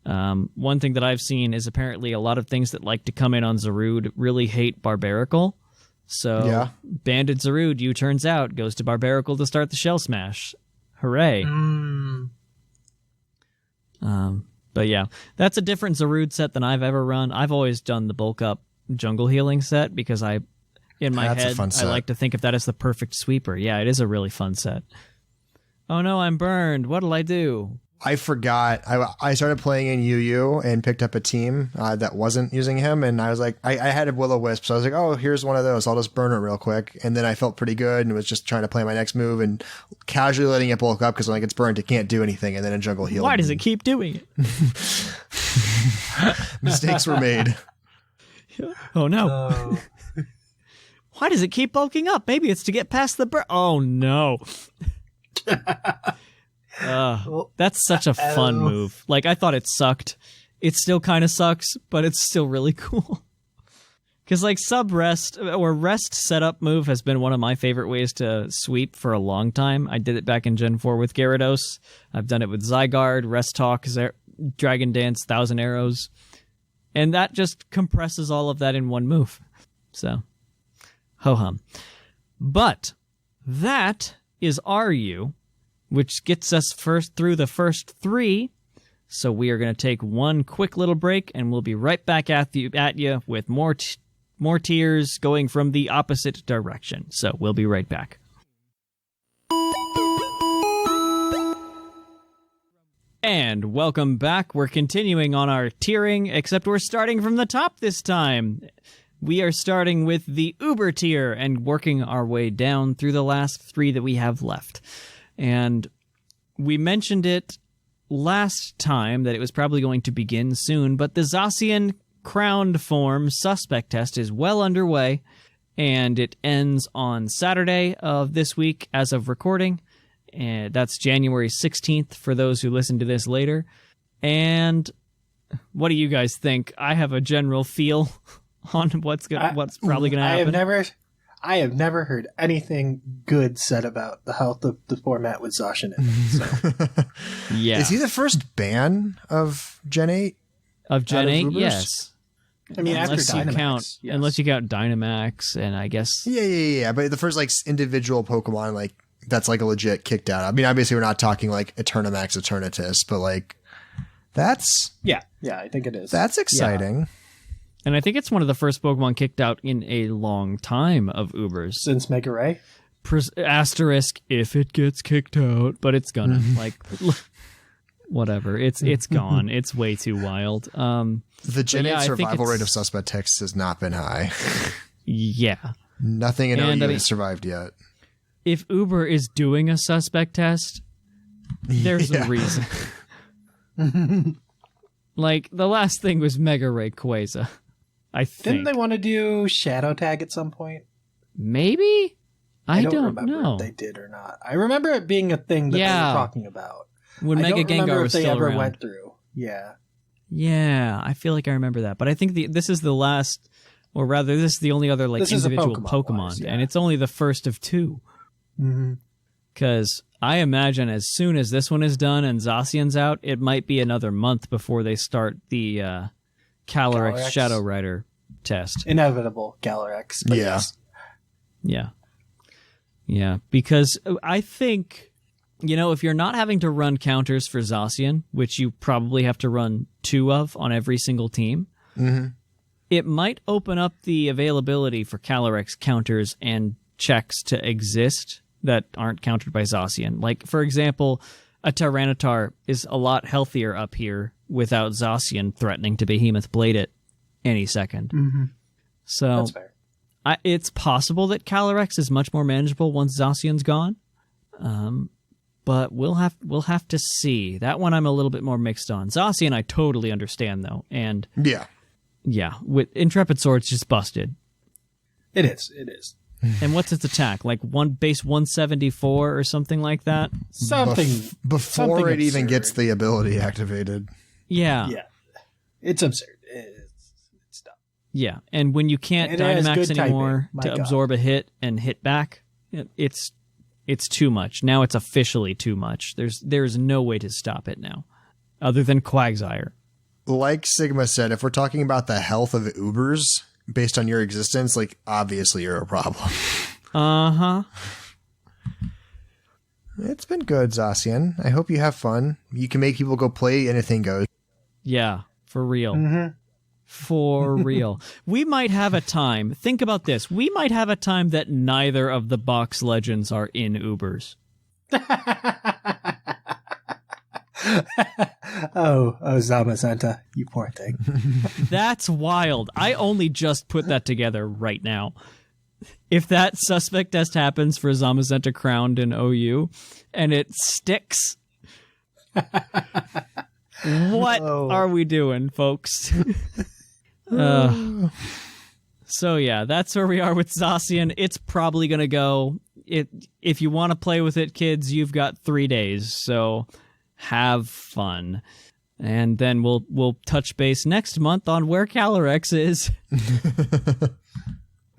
One thing that I've seen is apparently a lot of things that like to come in on Zarude really hate Barbaracle. So Banded Zarude, U-turns out, goes to Barbaracle to start the Shell Smash. Hooray. But yeah, that's a different Zarude set than I've ever run. I've always done the bulk up jungle healing set because in my head, I like to think of that as the perfect sweeper. Yeah, it is a really fun set. Oh no, I'm burned. What'll I do? I forgot. I started playing in UU and picked up a team that wasn't using him. And I was like, I had a Will-O-Wisp. So I was like, oh, here's one of those. I'll just burn it real quick. And then I felt pretty good and was just trying to play my next move and casually letting it bulk up because when it gets burned, it can't do anything. And then a jungle heal. Why does it keep doing it? Mistakes were made. Oh, no. Why does it keep bulking up? Maybe it's to get past the burn. Oh, no. That's such a fun move. Like, I thought it sucked. It still kind of sucks, but it's still really cool. Because, like, sub-rest or rest setup move has been one of my favorite ways to sweep for a long time. I did it back in Gen 4 with Gyarados. I've done it with Zygarde, Rest Talk, Dragon Dance, Thousand Arrows. And that just compresses all of that in one move. So, ho-hum. But that is RU, which gets us through the first 3. So we are going to take one quick little break, and we'll be right back at you with more tiers going from the opposite direction. So we'll be right back. And welcome back. We're continuing on our tiering, except we're starting from the top this time. We are starting with the Uber tier and working our way down through the last 3 that we have left. And we mentioned it last time that it was probably going to begin soon, but the Zacian crowned form suspect test is well underway, and it ends on Saturday of this week as of recording. And that's January 16th for those who listen to this later. And what do you guys think? I have a general feel on what's probably going to happen. I have never heard anything good said about the health of the format with Zacian in it. So. Yeah. Is he the first ban of Gen 8? Of Gen 8, yes. I mean, unless after Dynamax, unless you count Dynamax, and I guess... Yeah. But the first, like, individual Pokemon, like, that's, like, a legit kicked out. I mean, obviously we're not talking, like, Eternamax, Eternatus, but, like, that's... Yeah, I think it is. That's exciting. Yeah. And I think it's one of the first Pokemon kicked out in a long time of Ubers. Since Mega Ray? Asterisk, if it gets kicked out, but it's gonna. Like, whatever. It's gone. It's way too wild. The Gen 8 survival rate of suspect text has not been high. Yeah. Nothing in OU has survived yet. If Uber is doing a suspect test, there's a reason. Like, the last thing was Mega Ray Quasar. I think. Didn't they want to do Shadow Tag at some point? Maybe? I don't remember know if they did or not. I remember it being a thing that they were talking about. When Mega Gengar was still around. Went through. Yeah. Yeah, I feel like I remember that. But I think this is the last, or rather, this is the only other individual Pokemon, and it's only the first of 2. Because I imagine as soon as this one is done and Zacian's out, it might be another month before they start the Calyrex Shadow Rider test. Inevitable Calyrex. Yeah. Yeah, because I think, if you're not having to run counters for Zacian, which you probably have to run 2 of on every single team, it might open up the availability for Calyrex counters and checks to exist that aren't countered by Zacian. Like, for example, a Tyranitar is a lot healthier up here without Zacian threatening to Behemoth Blade it any second. So that's fair. It's possible that Calyrex is much more manageable once Zacian's gone. But we'll have to see. That one I'm a little bit more mixed on. Zacian I totally understand though. And yeah, with Intrepid Sword's just busted. It is. And what's its attack? Like base 174 or something like that? Before it even gets the ability activated. Yeah. Yeah. It's absurd. It's dumb. Yeah, and when you can't Dynamax anymore to absorb a hit and hit back, it's too much. Now it's officially too much. There's no way to stop it now, other than Quagsire. Like Sigma said, if we're talking about the health of Ubers based on your existence, like, obviously you're a problem. Uh-huh. It's been good, Zacian. I hope you have fun. You can make people go play Anything Goes. Yeah, for real. Mm-hmm. For real. We might have a time. Think about this. We might have a time that neither of the box legends are in Ubers. Oh, Zamazenta, you poor thing. That's wild. I only just put that together right now. If that suspect test happens for Zamazenta Crowned in OU and it sticks, what are we doing, folks? So yeah, that's where we are with Zacian. It's probably going to go. If you want to play with it, kids, you've got 3 days, so have fun. And then we'll touch base next month on where Calyrex is.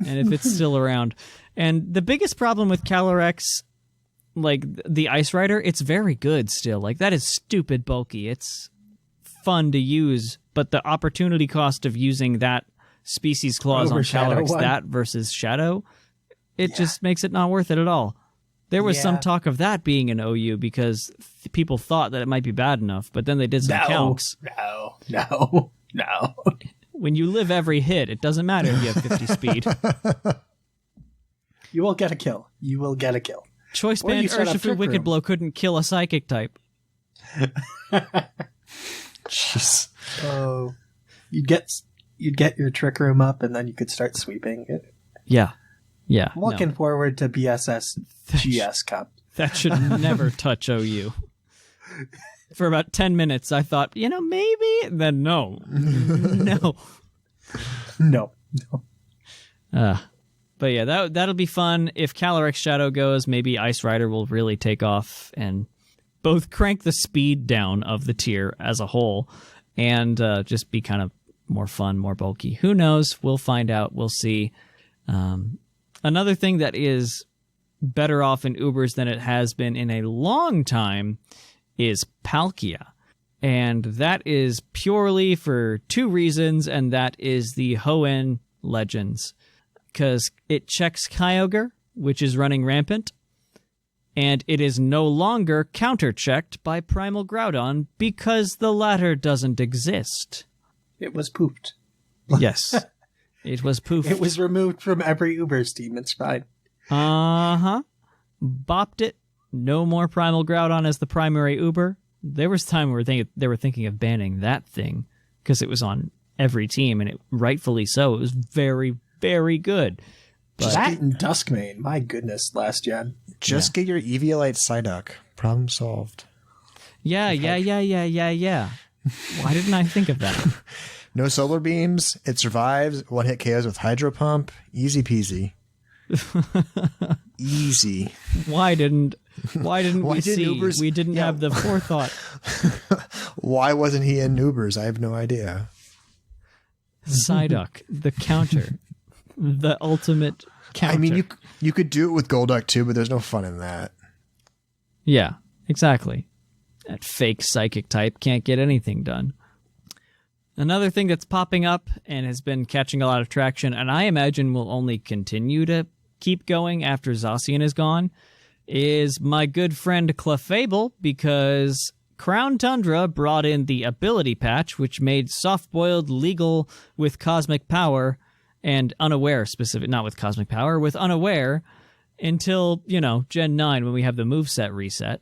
And if it's still around. And the biggest problem with Calyrex, like the Ice Rider, it's very good still. Like, that is stupid bulky. It's fun to use, but the opportunity cost of using that species clause on Calyrex, that versus Shadow, it just makes it not worth it at all. There was some talk of that being an OU because people thought that it might be bad enough, but then they did some calcs. No. When you live every hit, it doesn't matter if you have 50 speed. You will get a kill. Choice Band Urshifu Wicked Blow couldn't kill a psychic type. Jeez. Oh, you'd get your Trick Room up, and then you could start sweeping it. Yeah. I'm looking forward to BSS GS Cup. That should never touch OU. For about 10 minutes, I thought, maybe. Then no. No. But yeah, that'll be fun. If Calyrex Shadow goes, maybe Ice Rider will really take off and both crank the speed down of the tier as a whole and just be kind of more fun, more bulky. Who knows? We'll find out. We'll see. Another thing that is better off in Ubers than it has been in a long time is Palkia. And that is purely for 2 reasons, and that is the Hoenn Legends. Because it checks Kyogre, which is running rampant, and it is no longer counter-checked by Primal Groudon because the latter doesn't exist. It was pooped. Yes. It was poofed. It was removed from every Ubers team. It's fine. Uh-huh. Bopped it. No more Primal Groudon as the primary Uber. There was time where they were thinking of banning that thing because it was on every team, and it rightfully so. It was very, very good. But that and Duskmane, my goodness, last gen. Just get your Eviolite Psyduck. Problem solved. Yeah. Why didn't I think of that? No solar beams. It survives. 1-hit KOs with Hydro Pump. Easy peasy. Easy. Why didn't we see? Ubers? We didn't have the forethought. Why wasn't he in Ubers? I have no idea. Psyduck, the counter. The ultimate counter. I mean, you could do it with Golduck too, but there's no fun in that. Yeah, exactly. That fake psychic type can't get anything done. Another thing that's popping up and has been catching a lot of traction, and I imagine will only continue to keep going after Zacian is gone, is my good friend Clefable, because Crown Tundra brought in the ability patch, which made Soft-Boiled legal with Cosmic Power, and Unaware specific, not with Cosmic Power, with Unaware, until, Gen 9 when we have the moveset reset.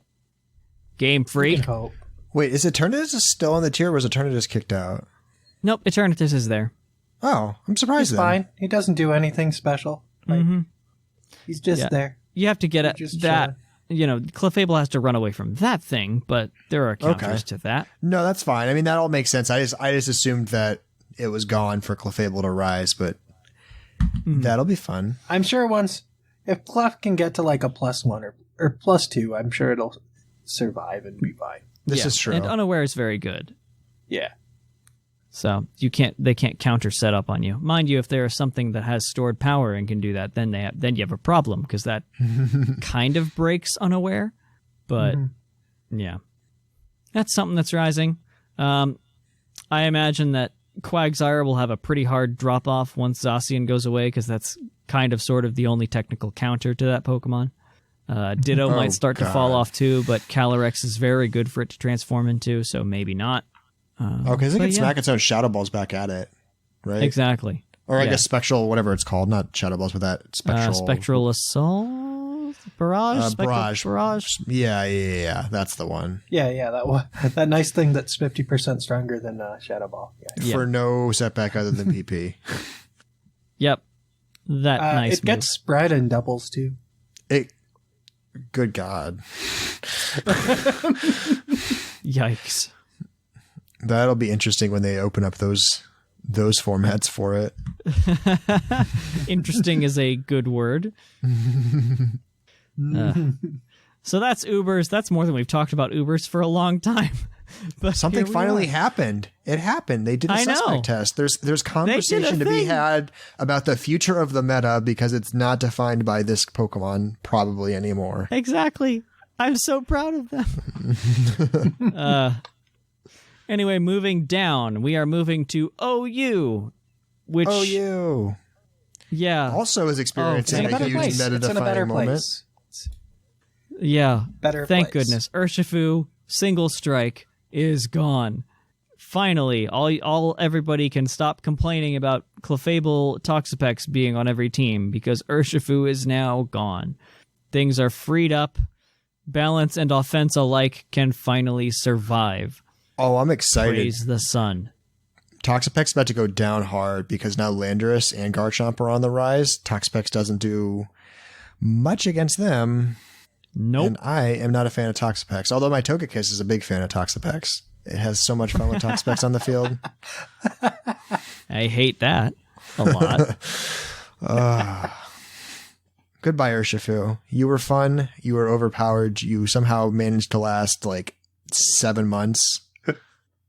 Game Freak. Wait, is Eternatus still on the tier, or was Eternatus kicked out? Nope, Eternatus is there. Oh, I'm surprised. He's fine. He doesn't do anything special. He's just there. You have to get at that. Clefable has to run away from that thing, but there are counters to that. No, that's fine. I mean, that all makes sense. I just assumed that it was gone for Clefable to rise, but that'll be fun. I'm sure if Clef can get to like a +1 or +2, I'm sure it'll survive and be fine. This is true. And Unaware is very good. Yeah. So they can't counter set up on you. Mind you, if there is something that has stored power and can do that, then you have a problem, because that kind of breaks unaware. But yeah, that's something that's rising. I imagine that Quagsire will have a pretty hard drop off once Zacian goes away, because that's kind of sort of the only technical counter to that Pokemon. Ditto might start to fall off too, but Calyrex is very good for it to transform into, so maybe not. Okay, so it can smack its own Shadow Balls back at it, right? Exactly. Or I guess Spectral, whatever it's called, not Shadow Balls, but that Spectral Assault? Barrage? Barrage? Yeah, that's the one. Yeah, that one. That nice thing that's 50% stronger than Shadow Ball. Yeah. For no setback other than PP. Yep. That nice It gets spread in doubles, too. Good God. Yikes. That'll be interesting when they open up those formats for it. Interesting is a good word. So that's Ubers. That's more than we've talked about Ubers for a long time. But something finally happened. It happened. They did a suspect test. There's conversation to be had about the future of the meta, because it's not defined by this Pokemon probably anymore. Exactly. I'm so proud of them. Anyway, moving down, we are moving to OU, which also is experiencing a huge meta-defining moment. Yeah, better. Thank goodness, Urshifu Single Strike is gone. Finally, everybody can stop complaining about Clefable Toxapex being on every team, because Urshifu is now gone. Things are freed up. Balance and offense alike can finally survive. Oh, I'm excited. Praise the sun. Toxapex's about to go down hard, because now Landorus and Garchomp are on the rise. Toxapex doesn't do much against them. Nope. And I am not a fan of Toxapex, although my Togekiss is a big fan of Toxapex. It has so much fun with Toxapex on the field. I hate that a lot. Goodbye, Urshifu. You were fun. You were overpowered. You somehow managed to last like 7 months.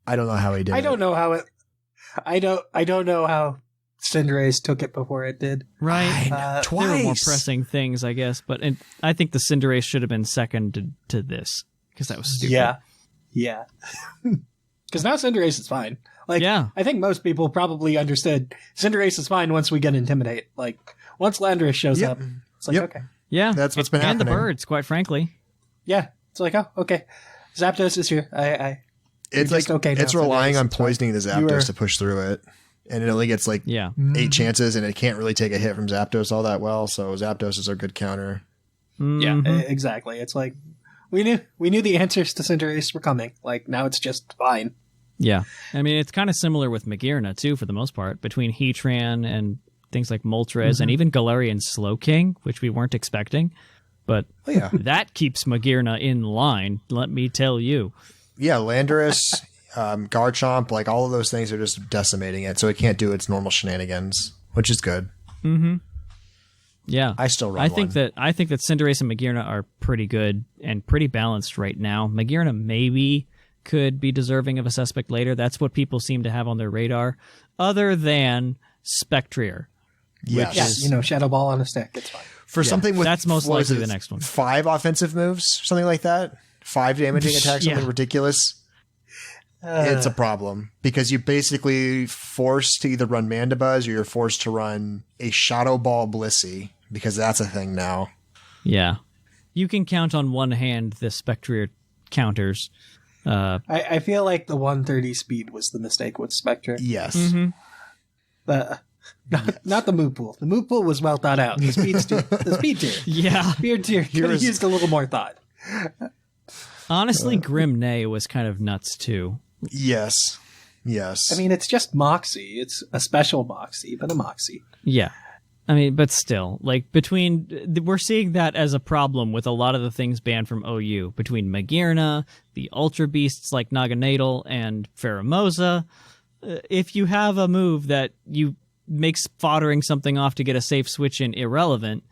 I don't know how he did it. I don't know how Cinderace took it before it did. Right. Twice. There were more pressing things, I guess, but I think the Cinderace should have been second to this, because that was stupid. Yeah. Because now Cinderace is fine. I think most people probably understood Cinderace is fine once we get Intimidate. Like, once Landorus shows up, it's like, okay. Yeah. That's what's been happening. And the birds, quite frankly. Yeah. It's like, oh, okay. Zapdos is here. It's like, okay now, it's relying on poisoning the Zapdos to push through it. And it only gets 8 chances, and it can't really take a hit from Zapdos all that well. So Zapdos is a good counter. Yeah, exactly. It's like we knew the answers to Cinderace were coming. Like, now it's just fine. Yeah, I mean, it's kind of similar with Magearna too, for the most part, between Heatran and things like Moltres and even Galarian Slowking, which we weren't expecting. But that keeps Magearna in line. Let me tell you. Yeah, Landorus. Garchomp, like all of those things are just decimating it, so it can't do its normal shenanigans, which is good. Mm-hmm. Yeah, I still run I think that Cinderace and Magearna are pretty good and pretty balanced right now. Magearna maybe could be deserving of a suspect later. That's what people seem to have on their radar, other than Spectrier. Yes. Shadow Ball on a stick. It's fine. For something with that's most likely the next one. 5 offensive moves, something like that. 5 damaging attacks, something ridiculous. It's a problem, because you basically forced to either run Mandibuzz or you're forced to run a Shadow Ball Blissey, because that's a thing now. Yeah. You can count on one hand the Spectrier counters. I feel like the 130 speed was the mistake with Spectre. Yes. Mm-hmm. Not the move pool. The move pool was well thought out. The speed tier. Yeah. Speed tier could have used a little more thought. Honestly, Grimnay was kind of nuts too. Yes. I mean, it's just Moxie. It's a special Moxie, but a Moxie. Yeah. I mean, but still, like, we're seeing that as a problem with a lot of the things banned from OU, between Magearna, the Ultra Beasts like Naganadel and Pheromosa. If you have a move that makes foddering something off to get a safe switch in irrelevant,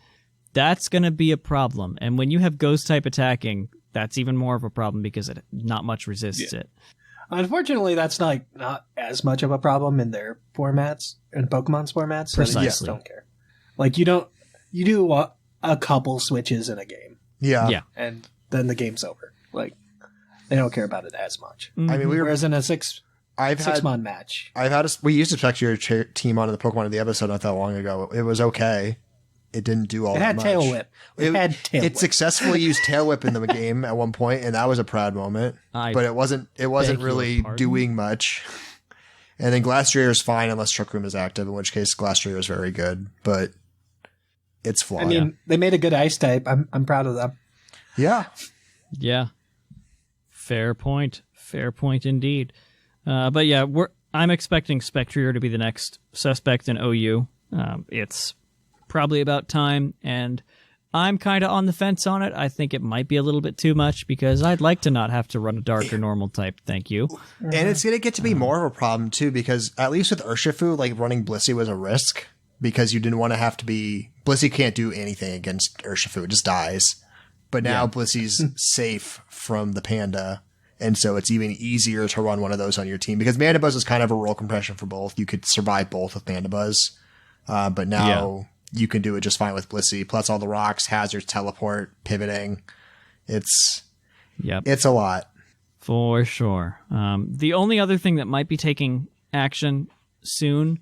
that's going to be a problem. And when you have Ghost type attacking, that's even more of a problem, because not much resists it. Unfortunately, that's not as much of a problem in their formats, in Pokemon's formats. So Precisely. They just don't care. Like, you do a couple switches in a game. Yeah. And then the game's over. Like, they don't care about it as much. I mean, whereas in a six-month match. We used to check your team on the Pokemon of the episode not that long ago. It was okay. It didn't do all that much. It had Tail Whip. It successfully used Tail Whip in the game at one point, and that was a proud moment. But it wasn't really doing much. And then Glastrier is fine unless Truck Room is active, in which case Glastrier is very good. But it's flawed. I mean, they made a good ice type. I'm proud of them. Yeah. Yeah. Fair point. Fair point indeed. But yeah, I'm expecting Spectrier to be the next suspect in OU. It's probably about time, and I'm kind of on the fence on it. I think it might be a little bit too much because I'd like to not have to run a dark or normal type. Thank you. And it's going to get to be more of a problem too, because at least with Urshifu, like running Blissey was a risk because you didn't want to have to be. Blissey can't do anything against Urshifu; it just dies. But now Blissey's safe from the Panda, and so it's even easier to run one of those on your team because Mandibuzz is kind of a role compression for both. You could survive both with Mandibuzz, but now. You can do it just fine with Blissey, plus all the rocks, hazards, teleport, pivoting. It's a lot. For sure. The only other thing that might be taking action soon,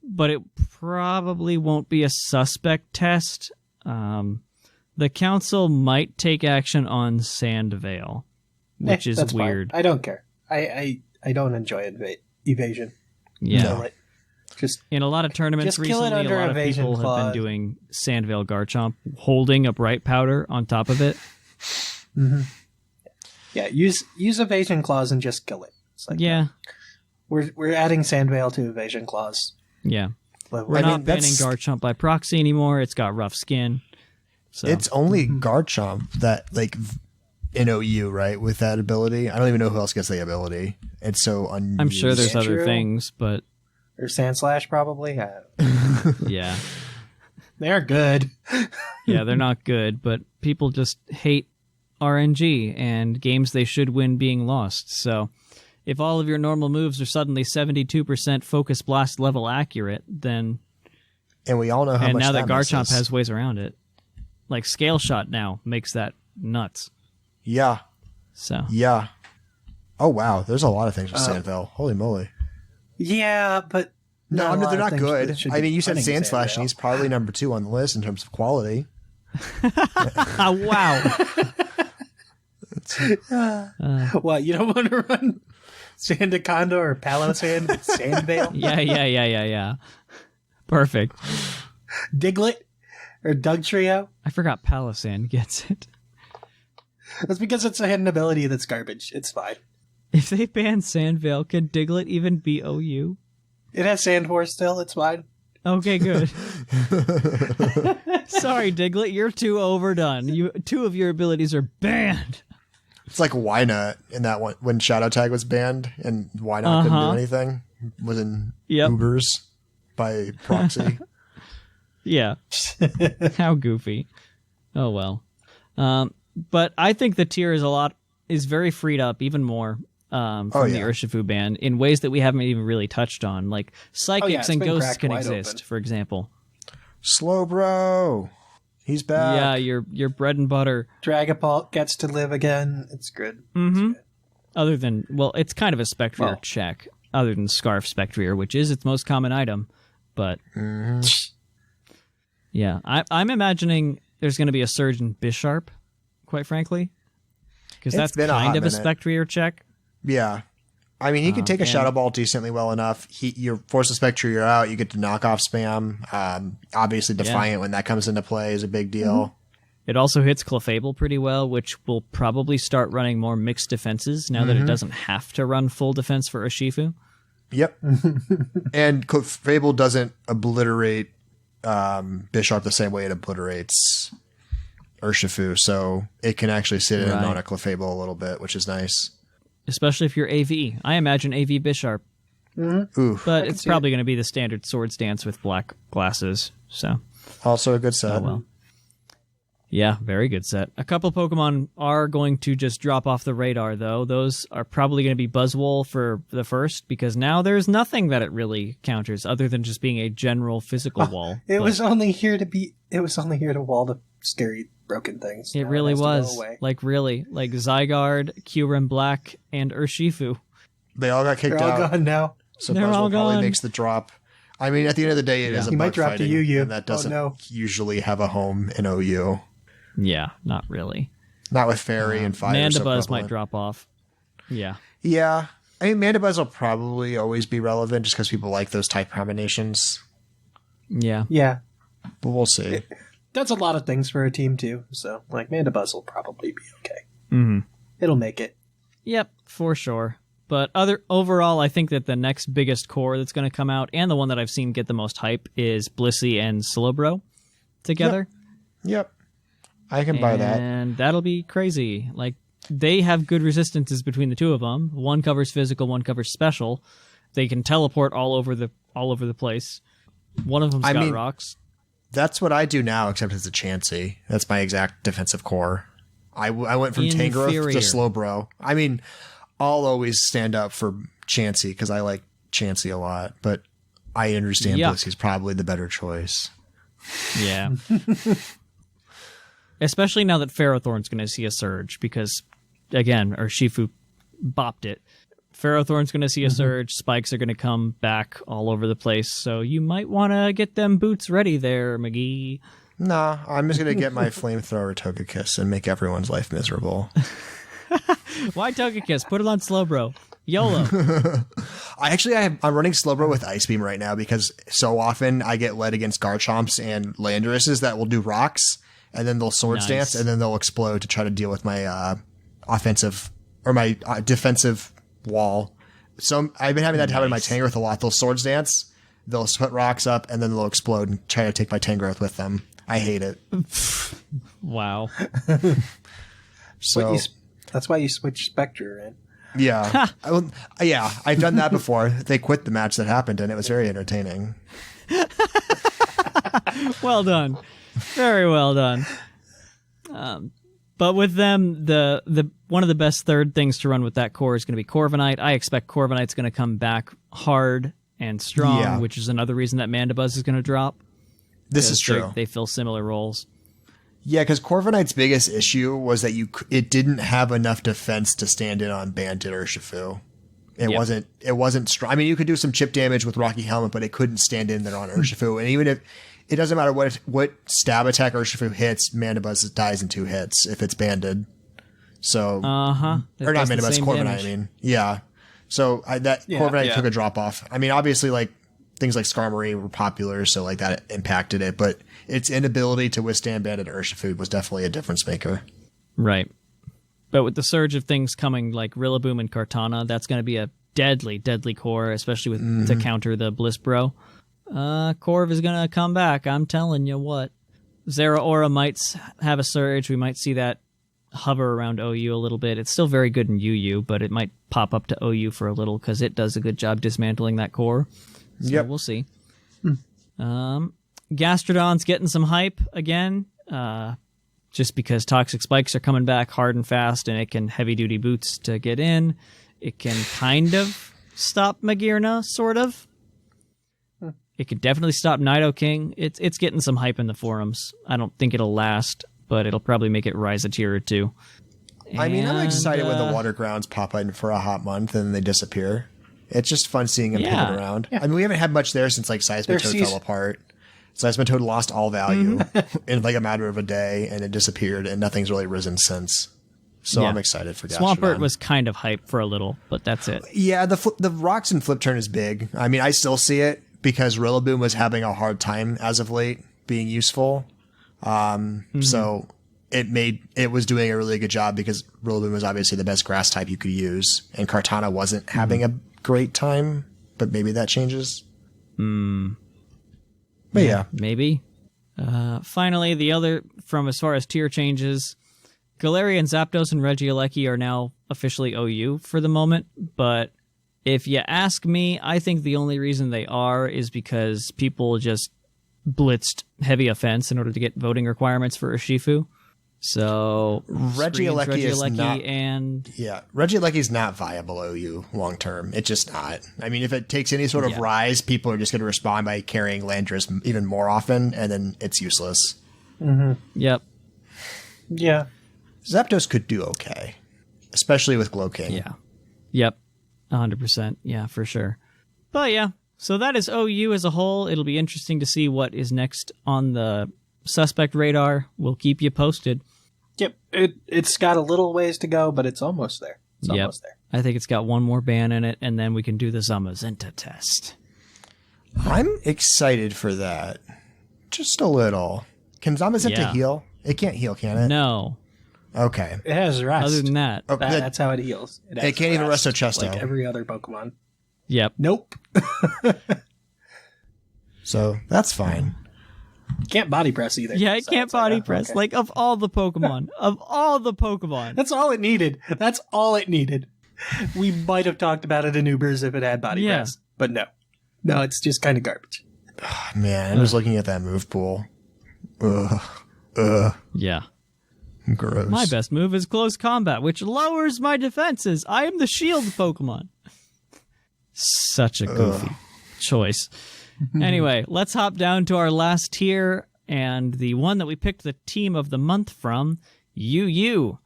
but it probably won't be a suspect test, the council might take action on Sandvale, which is weird. Fine. I don't care. I don't enjoy evasion. Yeah. So, just in a lot of tournaments recently, a lot of people have been doing Sandvale Garchomp, holding a Bright Powder on top of it. Mm-hmm. Yeah, use Evasion Claws and just kill it. It's like, we're adding Sandvale to Evasion Claws. Yeah, we're not banning Garchomp by proxy anymore. It's got rough skin. So. It's only Garchomp that in OU, right, with that ability. I don't even know who else gets the ability. It's so unused. I'm sure there's other things, but. Or Sandslash, probably. Yeah. They're good. Yeah, they're not good, but people just hate RNG and games they should win being lost. So if all of your normal moves are suddenly 72% Focus Blast level accurate, then... And we all know how much now that Garchomp misses. has ways around it. Like Scale Shot now makes that nuts. Yeah. So. Yeah. Oh, wow. There's a lot of things with Sandvale. Holy moly. Yeah, but no, they're not good. I mean, you said Sandslash, and he's probably number 2 on the list in terms of quality. Wow. What, you don't want to run Sandaconda or Palossand with Sandvale? Yeah. Perfect. Diglett or Dugtrio? I forgot Palossand gets it. That's because it's a hidden ability that's garbage. It's fine. If they ban Sandvale, can Diglett even be OU? It has Sandforce still. It's fine. Okay, good. Sorry, Diglett, you're too overdone. 2 of your abilities are banned. It's like Wynut in that one when Shadow Tag was banned and Wynut couldn't do anything. Was in Ubers by proxy. Yeah. How goofy. Oh well. But I think the tier is very freed up even more. From the Urshifu ban in ways that we haven't even really touched on. Like psychics and ghosts can exist, for example. Slowbro. He's back. Yeah, your bread and butter. Dragapult gets to live again. It's good. Mm-hmm. It's good. Other than, it's kind of a Spectrier check, other than Scarf Spectrier, which is its most common item. But, yeah, I'm imagining there's going to be a surge in Bisharp, quite frankly. Because that's kind of a Spectrier check. Yeah. I mean, he can take a Shadow Ball decently well enough. You're forced to Spectrier out. You get to knock off spam. Obviously, Defiant when that comes into play is a big deal. Mm-hmm. It also hits Clefable pretty well, which will probably start running more mixed defenses now that it doesn't have to run full defense for Urshifu. Yep. And Clefable doesn't obliterate Bisharp the same way it obliterates Urshifu, so it can actually sit in on a Clefable a little bit, which is nice. Especially if you're AV. I imagine AV Bisharp. Mm-hmm. But it's probably going to be the standard Swords Dance with black glasses. So also a good set. Oh, well. Yeah, very good set. A couple Pokemon are going to just drop off the radar, though. Those are probably going to be Buzzwole for the first, because now there's nothing that it really counters other than just being a general physical wall. It was only here to wall the scary broken things. It really was. Like, really. Like Zygarde, Kyurem Black, and Urshifu. They all got kicked out. They're all gone now. So Buzzwole probably makes the drop. I mean, at the end of the day, it is a bug might drop fighting, to UU. and that doesn't usually have a home in OU. Yeah, not really. Not with Fairy and Fire. Mandibuzz might drop off. Yeah. Yeah. I mean, Mandibuzz will probably always be relevant just because people like those type combinations. Yeah. Yeah. But we'll see. That's a lot of things for a team, too. So, like, Mandibuzz will probably be okay. Mm-hmm. It'll make it. Yep, for sure. But overall, I think that the next biggest core that's going to come out, and the one that I've seen get the most hype, is Blissey and Slowbro together. Yep. I can buy that. And that'll be crazy. Like, they have good resistances between the two of them. One covers physical, one covers special. They can teleport all over the place. One of them's got rocks. That's what I do now, except it's a Chansey. That's my exact defensive core. I went from Tangrowth to Slowbro. I mean, I'll always stand up for Chansey because I like Chansey a lot, but I understand Blissey's probably the better choice. Yeah. Especially now that Ferrothorn's going to see a surge because, again, Urshifu bopped it. Ferrothorn's going to see a surge. Spikes are going to come back all over the place. So you might want to get them boots ready there, McGee. Nah, I'm just going to get my flamethrower Togekiss and make everyone's life miserable. Why Togekiss? Put it on Slowbro. YOLO. I'm running Slowbro with Ice Beam right now because so often I get led against Garchomps and Landorus's that will do rocks, and then they'll Swords Dance, and then they'll explode to try to deal with my offensive or my defensive wall. So I've been having that happen in my Tangrowth a lot. They'll Swords Dance, they'll put rocks up, and then they'll explode and try to take my Tangrowth with them. I hate it. Wow. So that's why you switch Spectre, right? Yeah. I've done that before. They quit the match that happened, and it was very entertaining. Well done. Very well done. But with them, the one of the best third things to run with that core is going to be Corviknight. I expect Corviknight's going to come back hard and strong, which is another reason that Mandibuzz is going to drop. This is true. They fill similar roles. Yeah, because Corviknight's biggest issue was that it didn't have enough defense to stand in on Bandit Urshifu. It wasn't strong. I mean, you could do some chip damage with Rocky Helmet, but it couldn't stand in there on Urshifu. And even if it doesn't matter what stab attack Urshifu hits, Mandibuzz dies in 2 hits if it's banded. So, or not Mandibuzz, Corviknight. I mean, yeah. So Corviknight took a drop off. I mean, obviously, like things like Skarmory were popular, so like that impacted it, but its inability to withstand banded Urshifu was definitely a difference maker. Right. But with the surge of things coming like Rillaboom and Kartana, that's going to be a deadly, deadly core, especially with to counter the Blissbro. Corv is going to come back, I'm telling you what. Zeraora might have a surge. We might see that hover around OU a little bit. It's still very good in UU, but it might pop up to OU for a little because it does a good job dismantling that core. So we'll see. Gastrodon's getting some hype again, just because Toxic Spikes are coming back hard and fast, and it can heavy-duty boots to get in. It can kind of stop Magearna, sort of. It could definitely stop Nidoking. It's getting some hype in the forums. I don't think it'll last, but it'll probably make it rise a tier or 2. I mean, I'm excited when the water grounds pop in for a hot month and then they disappear. It's just fun seeing them pivot around. Yeah. I mean, we haven't had much there since like Seismitoad fell apart. Seismitoad lost all value in like a matter of a day, and it disappeared, and nothing's really risen since. So I'm excited for Gastrodon. Swampert was kind of hype for a little, but that's it. Yeah, the rocks and flip turn is big. I mean, I still see it because Rillaboom was having a hard time as of late being useful. So it was doing a really good job because Rillaboom was obviously the best grass type you could use, and Kartana wasn't having a great time, but maybe that changes. But yeah. Maybe. Finally, the other, from as far as tier changes, Galarian, Zapdos, and Regieleki are now officially OU for the moment, but if you ask me, I think the only reason they are is because people just blitzed heavy offense in order to get voting requirements for Urshifu. So Regieleki is not, and Regieleki's not viable OU long term. It's just not. I mean, if it takes any sort of rise, people are just going to respond by carrying Landorus even more often, and then it's useless. Mm-hmm. Yep. Yeah. Zapdos could do okay, especially with Glowking. Yeah. Yep. 100%. Yeah, for sure. But yeah, so that is OU as a whole. It'll be interesting to see what is next on the suspect radar. We'll keep you posted. Yep, it's got a little ways to go, but it's almost there. It's almost there. I think it's got one more ban in it, and then we can do the Zamazenta test. I'm excited for that. Just a little. Can Zamazenta heal? It can't heal, can it? No. Okay. It has rest. Other than that. That's how it heals. It can't even rest Chesto. Like every other Pokemon. Yep. Nope. So, that's fine. Can't body press either. Yeah, it can't body press. Okay. Like, of all the Pokemon. That's all it needed. That's all it needed. We might have talked about it in Ubers if it had body press. But no. No, it's just kind of garbage. Oh, man, I was looking at that move pool. Ugh. Yeah. Gross. My best move is close combat, which lowers my defenses. I am the shield Pokemon. Such a goofy choice. Anyway, let's hop down to our last tier, and the one that we picked the team of the month from, UU.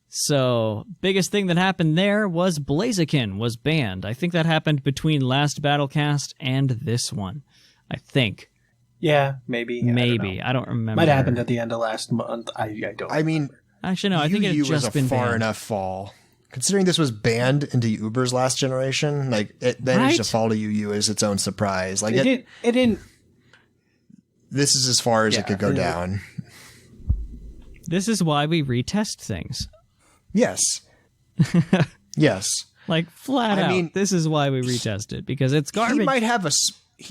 So, biggest thing that happened there was Blaziken was banned. I think that happened between last Battlecast and this one. I think. Yeah, maybe. Maybe. I don't remember. Might have happened at the end of last month. I don't remember. Actually, no, I think it had just been far banned. enough fall. Considering this was banned into Uber's last generation, like it managed to fall to UU as its own surprise. Like it didn't. This is as far as it could go down. This is why we retest things. Yes. Yes. Like flat out. I mean, this is why we retest it, because it's garbage. He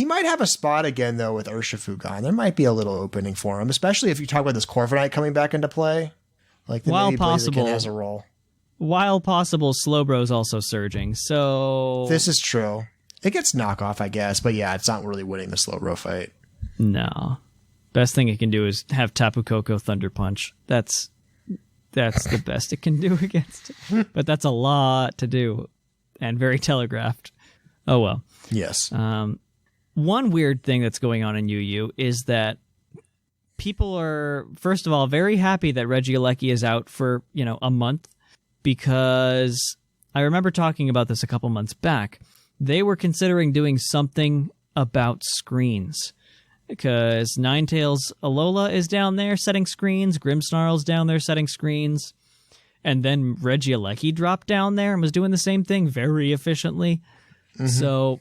might have a spot again though with Urshifu gone. There might be a little opening for him, especially if you talk about this Corviknight coming back into play. Like then maybe Blaziken has a role. While possible, Slowbro's also surging, so... This is true. It gets knockoff, I guess, but yeah, it's not really winning the Slowbro fight. No. Best thing it can do is have Tapu Koko Thunder Punch. That's the best it can do against it. But that's a lot to do, and very telegraphed. Oh well. Yes. One weird thing that's going on in UU is that people are, first of all, very happy that Regieleki is out for, a month. Because I remember talking about this a couple months back. They were considering doing something about screens. Because Ninetales Alola is down there setting screens, Grimmsnarl's down there setting screens, and then Regieleki dropped down there and was doing the same thing very efficiently. Mm-hmm. So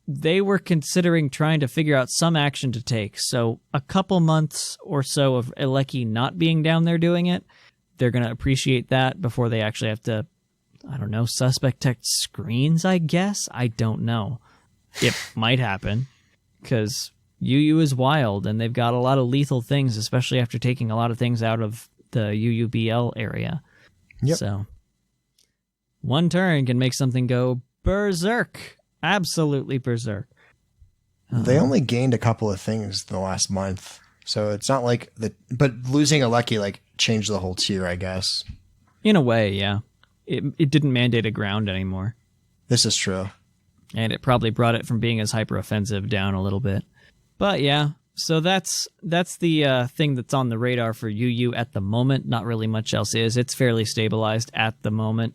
they were considering trying to figure out some action to take. So a couple months or so of Eleki not being down there doing it, they're going to appreciate that before they actually have to, suspect tech screens, I guess? I don't know. It might happen, because UU is wild, and they've got a lot of lethal things, especially after taking a lot of things out of the UUBL area. Yep. So, one turn can make something go berserk. Absolutely berserk. They only gained a couple of things in the last month. So it's not like but losing Eleki changed the whole tier, I guess. In a way, yeah. It didn't mandate a ground anymore. This is true. And it probably brought it from being as hyper-offensive down a little bit. But yeah, so that's the thing that's on the radar for UU at the moment. Not really much else is. It's fairly stabilized at the moment.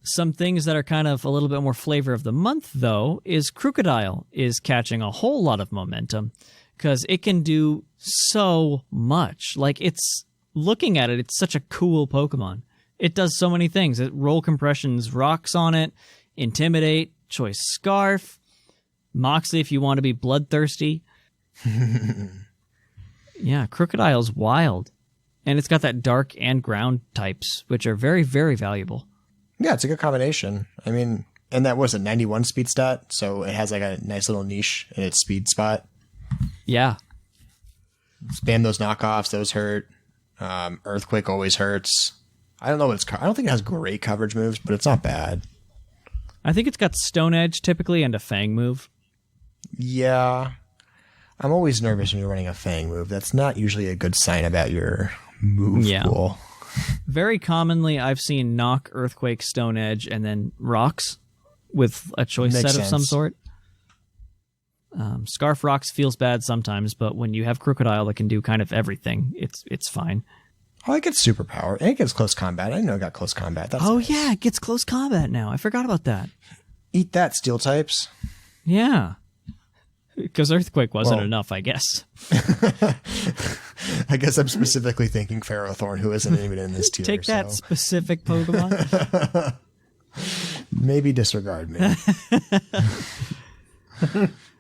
Some things that are kind of a little bit more flavor of the month, though, is Crocodile is catching a whole lot of momentum. Because it can do so much. Looking at it, it's such a cool Pokemon. It does so many things. It roll compressions, rocks on it, Intimidate, Choice Scarf, Moxie if you want to be bloodthirsty. Yeah, Crocodile's wild. And it's got that dark and ground types, which are very, very valuable. Yeah, it's a good combination. I mean, and that was a 91 speed stat, so it has a nice little niche in its speed spot. Yeah. Spam those knockoffs. Those hurt. Earthquake always hurts. I don't know what I don't think it has great coverage moves, but it's not bad. I think it's got Stone Edge typically and a Fang move. Yeah. I'm always nervous when you're running a Fang move. That's not usually a good sign about your move pool. Very commonly, I've seen Knock, Earthquake, Stone Edge, and then Rocks with a choice Makes set of some sense. sort. Scarf Rocks feels bad sometimes, but when you have Crocodile that can do kind of everything, it's fine. Oh, it gets superpower. And it gets close combat. I didn't know it got close combat. That's nice. Yeah, it gets close combat now. I forgot about that. Eat that, steel types. Yeah. Because Earthquake wasn't enough, I guess. I guess I'm specifically thinking Ferrothorn, who isn't even in this tier. Take that, specific Pokemon. Maybe disregard me.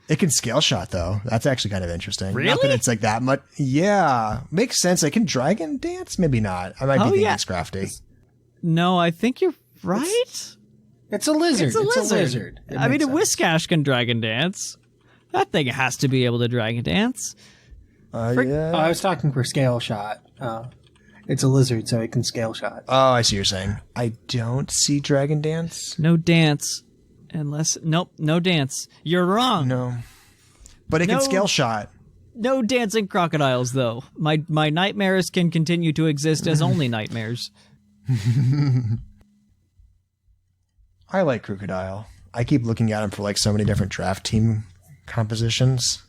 It can scale shot, though. That's actually kind of interesting. Really? Not that it's like that much. Yeah. Makes sense. It can Dragon Dance? Maybe not. I might be thinking Scrafty. No, I think you're right. It's a lizard. It's a lizard. I mean, a Whiscash can Dragon Dance. That thing has to be able to Dragon Dance. Yeah. I was talking for scale shot. It's a lizard, so it can scale shot. Oh, I see what you're saying. I don't see Dragon Dance. No dance. Nope, no dance. You're wrong. No. But it can scale shot. No dancing crocodiles, though. My nightmares can continue to exist as only nightmares. I like Crocodile. I keep looking at him for like so many different draft team compositions.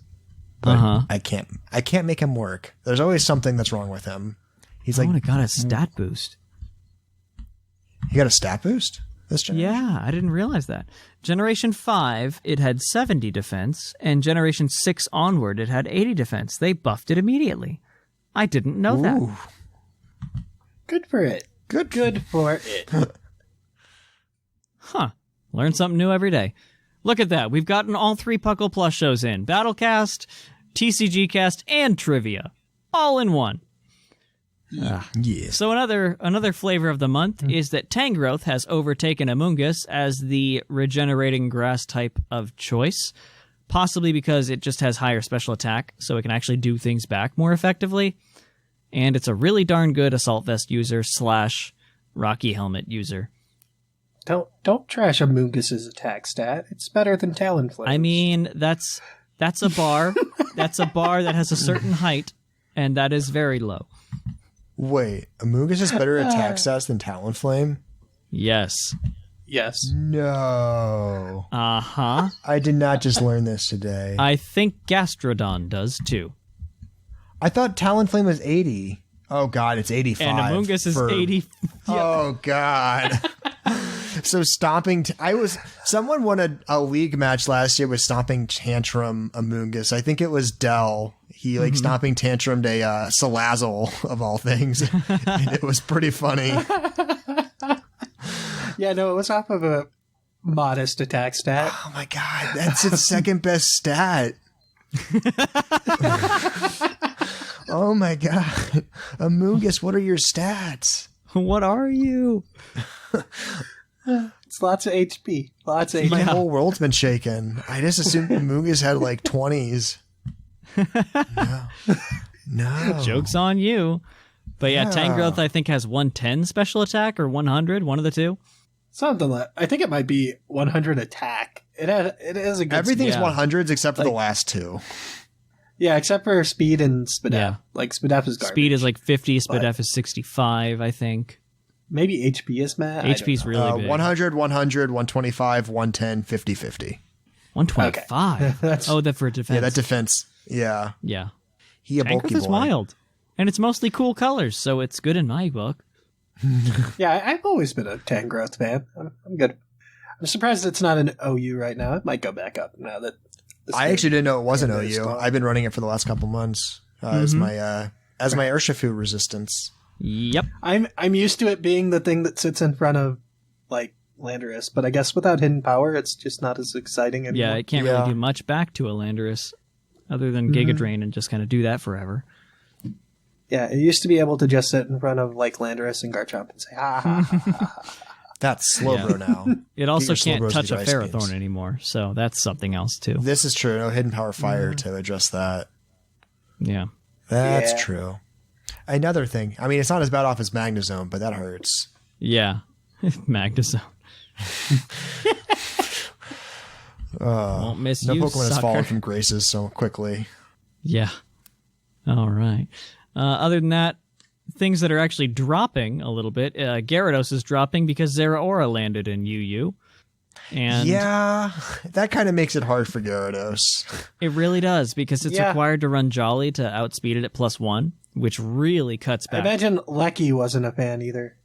But I can't make him work. There's always something that's wrong with him. He's like, it got a stat boost. He got a stat boost this generation? Yeah, I didn't realize that. Generation 5, it had 70 defense, and Generation 6 onward, it had 80 defense. They buffed it immediately. I didn't know that. Good for it. Good for it. Huh. Learn something new every day. Look at that. We've gotten all 3 Puckle Plus shows in. Battlecast, TCG Cast, and Trivia. All in one. Yeah. So another flavor of the month is that Tangrowth has overtaken Amoonguss as the regenerating grass type of choice, possibly because it just has higher special attack, so it can actually do things back more effectively. And it's a really darn good Assault Vest user / Rocky Helmet user. Don't trash Amoonguss's attack stat. It's better than Talonflame. I mean, that's a bar. That's a bar that has a certain height, and that is very low. Wait, Amoonguss is better attack stats than Talonflame? Yes. Yes. No. Uh-huh. I did not just learn this today. I think Gastrodon does, too. I thought Talonflame was 80. Oh, God, it's 85. And Amoonguss is 80. Oh, God. So stomping... Someone won a league match last year with stomping tantrum Amoonguss. I think it was Dell. He stomping tantrumed a Salazzle of all things. And it was pretty funny. Yeah, no, it was off of a modest attack stat. Oh my God, that's its second best stat. Oh my God. Amoonguss, what are your stats? What are you? It's lots of HP. Lots of HP. My whole world's been shaken. I just assumed Amoonguss had like 20s. No. Joke's on you. But yeah, Tangrowth I think has 110 special attack or 100, one of the two. Something like, I think it might be 100 attack. It is a good Everything's speed. 100s except for the last two. Yeah, except for speed and Spadef. Yeah. Like Spadef is garbage. Speed is like 50, Spadef is 65, I think. Maybe HP is mad. HP is really big. 100, 100, 125, 110, 50, 50. 125? Okay. That's... Oh, that for defense. Yeah, that defense. Yeah. Yeah. He a bulky Tangrowth is boy. wild. And it's mostly cool colors, so it's good in my book. Yeah, I've always been a Tangrowth fan. I'm good. I'm surprised it's not an OU right now. It might go back up now that... I actually didn't know it was an OU. I've been running it for the last couple months as my Urshifu resistance. Yep. I'm used to it being the thing that sits in front of like Landorus, but I guess without hidden power, it's just not as exciting anymore. Yeah, it can't really do much back to a Landorus other than Giga Drain and just kind of do that forever. Yeah, it used to be able to just sit in front of like Landorus and Garchomp and say, ha ha ha ha ha. That's Slowbro now. It also can't Slowbros touch a with ice Ferrothorn beams. anymore, so that's something else too. This is true. No hidden power fire to address that. Yeah. That's true. Another thing. I mean, it's not as bad off as Magnezone, but that hurts. Yeah. Magnezone. Won't miss No you, Pokemon has sucker. fallen from graces so quickly. Yeah. All right. Other than that, things that are actually dropping a little bit, Gyarados is dropping because Zeraora landed in UU. And yeah, that kind of makes it hard for Gyarados. It really does, because it's required to run Jolly to outspeed it at +1, which really cuts back. I imagine Lecky wasn't a fan either.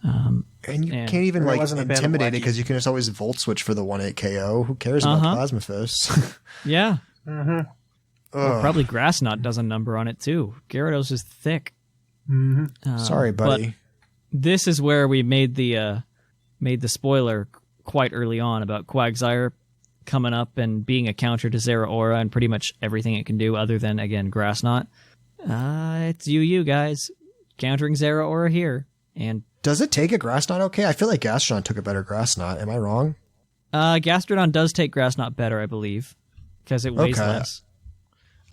And you can't even intimidate it because you can just always Volt Switch for the 1-8 KO. Who cares about Plasma Fist? Yeah. Well, probably Grass Knot does a number on it too. Gyarados is thick. Sorry, buddy. But this is where we made the spoiler quite early on about Quagsire coming up and being a counter to Zeraora and pretty much everything it can do other than, again, Grass Knot. It's UU, guys. Countering Zeraora here. And does it take a Grass Knot okay? I feel like Gastrodon took a better Grass Knot. Am I wrong? Gastrodon does take Grass Knot better, I believe, because it weighs less.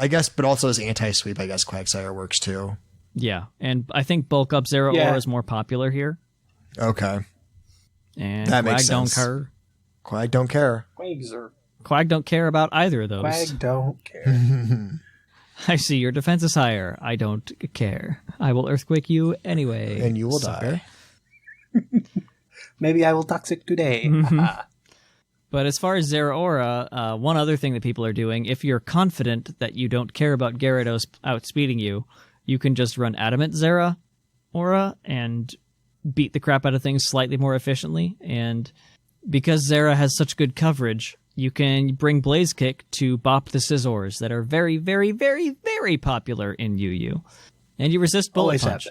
I guess, but also as anti-sweep, I guess Quagsire works too. Yeah, and I think Bulk Up Zeraora is more popular here. Okay. And that Quag makes sense. Don't care. Quag don't care. Quag don't care about either of those. Quag don't care. I see your defense is higher. I don't care. I will Earthquake you anyway. And you will die. Maybe I will Toxic today. But as far as Zeraora, one other thing that people are doing, if you're confident that you don't care about Gyarados outspeeding you, you can just run Adamant Zeraora and beat the crap out of things slightly more efficiently. And because Zera has such good coverage, you can bring Blaze Kick to bop the Scizors that are very, very, very, very popular in UU. And you resist Bullet Punch.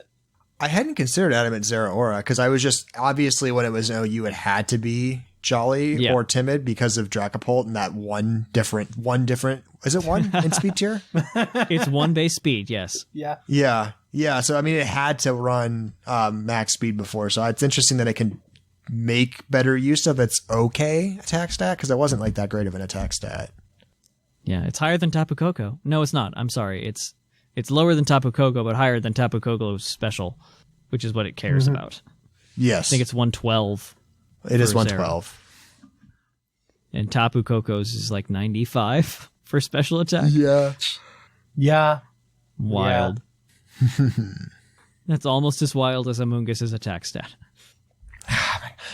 I hadn't considered Adamant Zeraora because I was just, obviously when it was OU, it had to be Jolly or Timid because of Dracopult and that one different, is it one in speed tier? It's one base speed, yes. Yeah. So, I mean, it had to run max speed before. So it's interesting that it can make better use of its attack stat because it wasn't like that great of an attack stat. Yeah, it's higher than Tapu Koko. No, it's not. I'm sorry. It's lower than Tapu Koko, but higher than Tapu Koko's special, which is what it cares about. Yes. I think it's 112. It is 112. And Tapu Koko's is like 95 for special attack. Yeah. Wild. Yeah. That's almost as wild as Amoonguss's attack stat.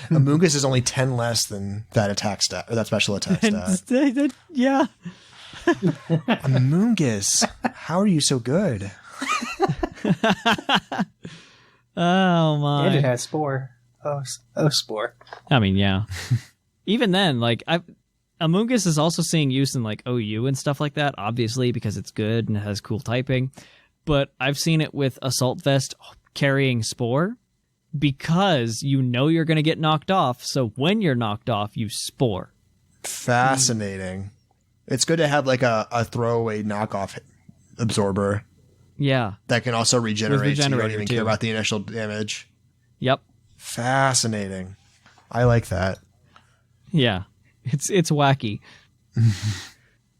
Amoonguss is only 10 less than that attack stat, or that special attack stat. Yeah. Amoonguss, how are you so good? Oh my! And it has Spore. Oh, Spore. I mean, yeah. Even then, like Amoonguss is also seeing use in like OU and stuff like that, obviously because it's good and it has cool typing. But I've seen it with Assault Vest carrying Spore because you know you're going to get knocked off. So when you're knocked off, you Spore. Fascinating. It's good to have like a throwaway knockoff absorber. Yeah. That can also regenerate, so you don't even care about the initial damage. Yep. Fascinating. I like that. Yeah. It's wacky.